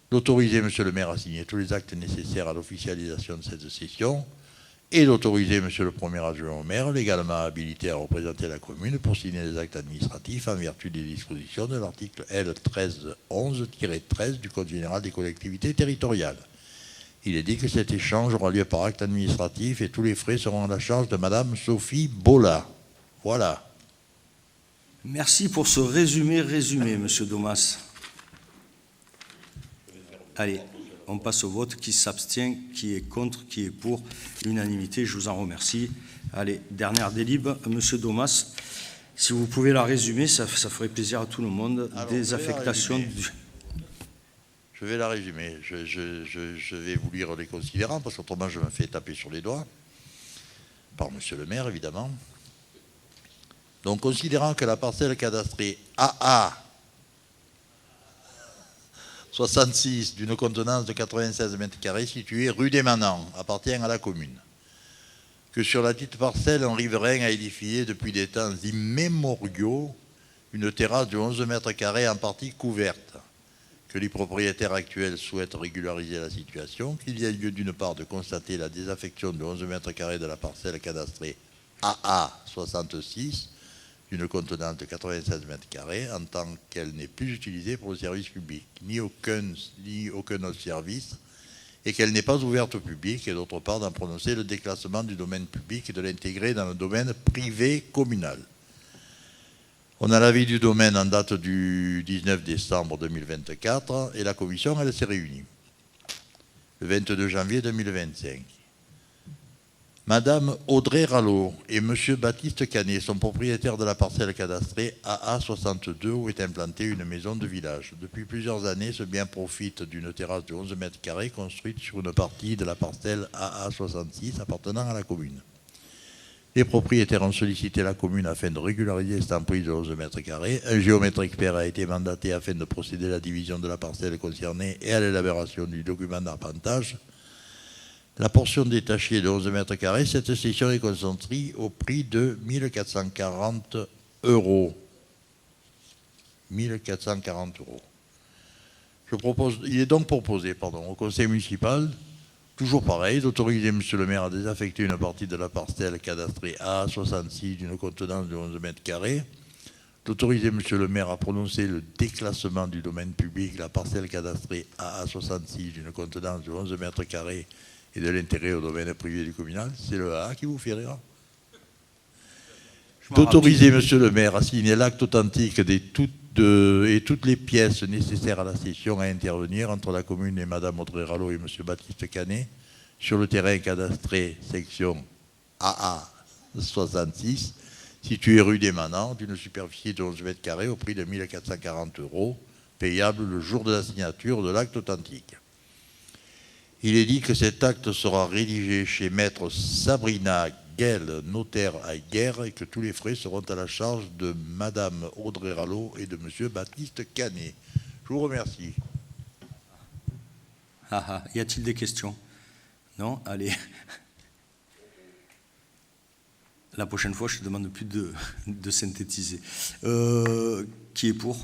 D'autoriser Monsieur le maire à signer tous les actes nécessaires à l'officialisation de cette cession et d'autoriser Monsieur le premier adjoint au maire, légalement habilité à représenter la commune pour signer les actes administratifs en vertu des dispositions de l'article L. 1311-13 du Code général des collectivités territoriales. Il est dit que cet échange aura lieu par acte administratif et tous les frais seront à la charge de Madame Sophie Bola. Voilà. Merci pour ce résumé, Monsieur Domas. Allez, on passe au vote. Qui s'abstient, qui est contre, qui est pour? Unanimité, je vous en remercie. Allez, dernière délib, Monsieur Domas. Si vous pouvez la résumer, ça ferait plaisir à tout le monde. Alors, des affectations... Je vais la résumer. Je vais vous lire les considérants, parce qu'autrement je me fais taper sur les doigts. Par Monsieur le maire, évidemment. Donc, considérant que la parcelle cadastrée AA 66 d'une contenance de 96 m² située rue des Manants appartient à la commune. Que sur la dite parcelle, un riverain a édifié depuis des temps immémoriaux une terrasse de 11 m² en partie couverte. Que les propriétaires actuels souhaitent régulariser la situation, qu'il y a lieu d'une part de constater la désaffection de 11 m² de la parcelle cadastrée AA 66 d'une contenance de 96 m² en tant qu'elle n'est plus utilisée pour le service public, ni aucun autre service, et qu'elle n'est pas ouverte au public, et d'autre part d'en prononcer le déclassement du domaine public et de l'intégrer dans le domaine privé communal. On a l'avis du domaine en date du 19 décembre 2024 et la commission, elle s'est réunie le 22 janvier 2025. Madame Audrey Rallot et Monsieur Baptiste Canet sont propriétaires de la parcelle cadastrée AA62 où est implantée une maison de village. Depuis plusieurs années, ce bien profite d'une terrasse de 11 m² construite sur une partie de la parcelle AA66 appartenant à la commune. Les propriétaires ont sollicité la commune afin de régulariser cette emprise de 11 m². Un géomètre expert a été mandaté afin de procéder à la division de la parcelle concernée et à l'élaboration du document d'arpentage. La portion détachée de 11 mètres carrés, cette section est concentrée au prix de 1440 €. 1440 €. Il est donc proposé au conseil municipal, toujours pareil, d'autoriser monsieur le maire à désaffecter une partie de la parcelle cadastrée AA66 d'une contenance de 11 mètres carrés, d'autoriser monsieur le maire à prononcer le déclassement du domaine public, la parcelle cadastrée AA66 d'une contenance de 11 mètres carrés et de l'intérêt au domaine privé du communal. C'est le AA qui vous fait rire. D'autoriser monsieur le maire à signer l'acte authentique et toutes les pièces nécessaires à la cession à intervenir entre la commune et madame Audrey Rallo et monsieur Baptiste Canet sur le terrain cadastré section AA66 situé rue des Manants d'une superficie de 11 mètres carrés au prix de 1440 €, payable le jour de la signature de l'acte authentique. Il est dit que cet acte sera rédigé chez maître Sabrina Guel, notaire à Guerre, et que tous les frais seront à la charge de madame Audrey Rallo et de monsieur Baptiste Canet. Je vous remercie. Y a-t-il des questions? Non? Allez. La prochaine fois, je ne demande plus de synthétiser. Qui est pour?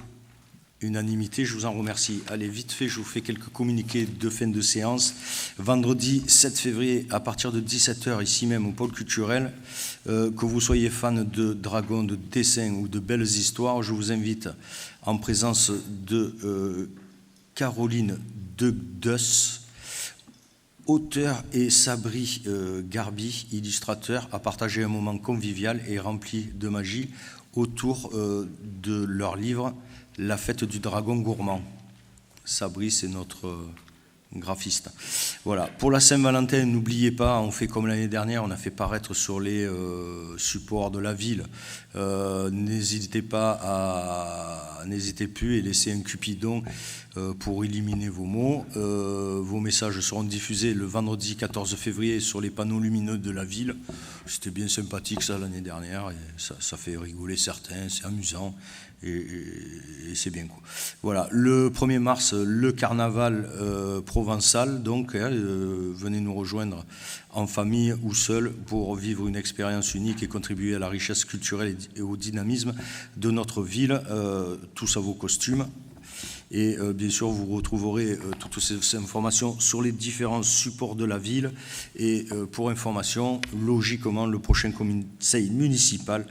Unanimité, je vous en remercie. Allez, vite fait, je vous fais quelques communiqués de fin de séance. Vendredi 7 février, à partir de 17h, ici même au pôle culturel, que vous soyez fan de dragons, de dessins ou de belles histoires, je vous invite en présence de Caroline Deus, auteur, et Sabri Garbi, illustrateur, à partager un moment convivial et rempli de magie autour de leur livre La fête du dragon gourmand. Sabri, c'est notre graphiste. Voilà. Pour la Saint-Valentin, n'oubliez pas, on fait comme l'année dernière, on a fait paraître sur les supports de la ville. N'hésitez plus et laissez un cupidon pour éliminer vos mots. Vos messages seront diffusés le vendredi 14 février sur les panneaux lumineux de la ville. C'était bien sympathique ça l'année dernière, et ça fait rigoler certains, c'est amusant. Et c'est bien cool. Voilà, le 1er mars, le carnaval provençal, donc venez nous rejoindre en famille ou seul pour vivre une expérience unique et contribuer à la richesse culturelle et au dynamisme de notre ville, tous à vos costumes. Et bien sûr, vous retrouverez toutes ces informations sur les différents supports de la ville. Et pour information, logiquement, le prochain conseil municipal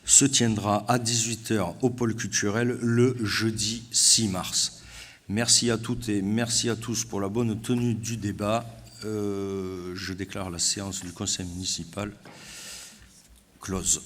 se tiendra à 18h au pôle culturel le jeudi 6 mars. Merci à toutes et merci à tous pour la bonne tenue du débat. Je déclare la séance du conseil municipal close.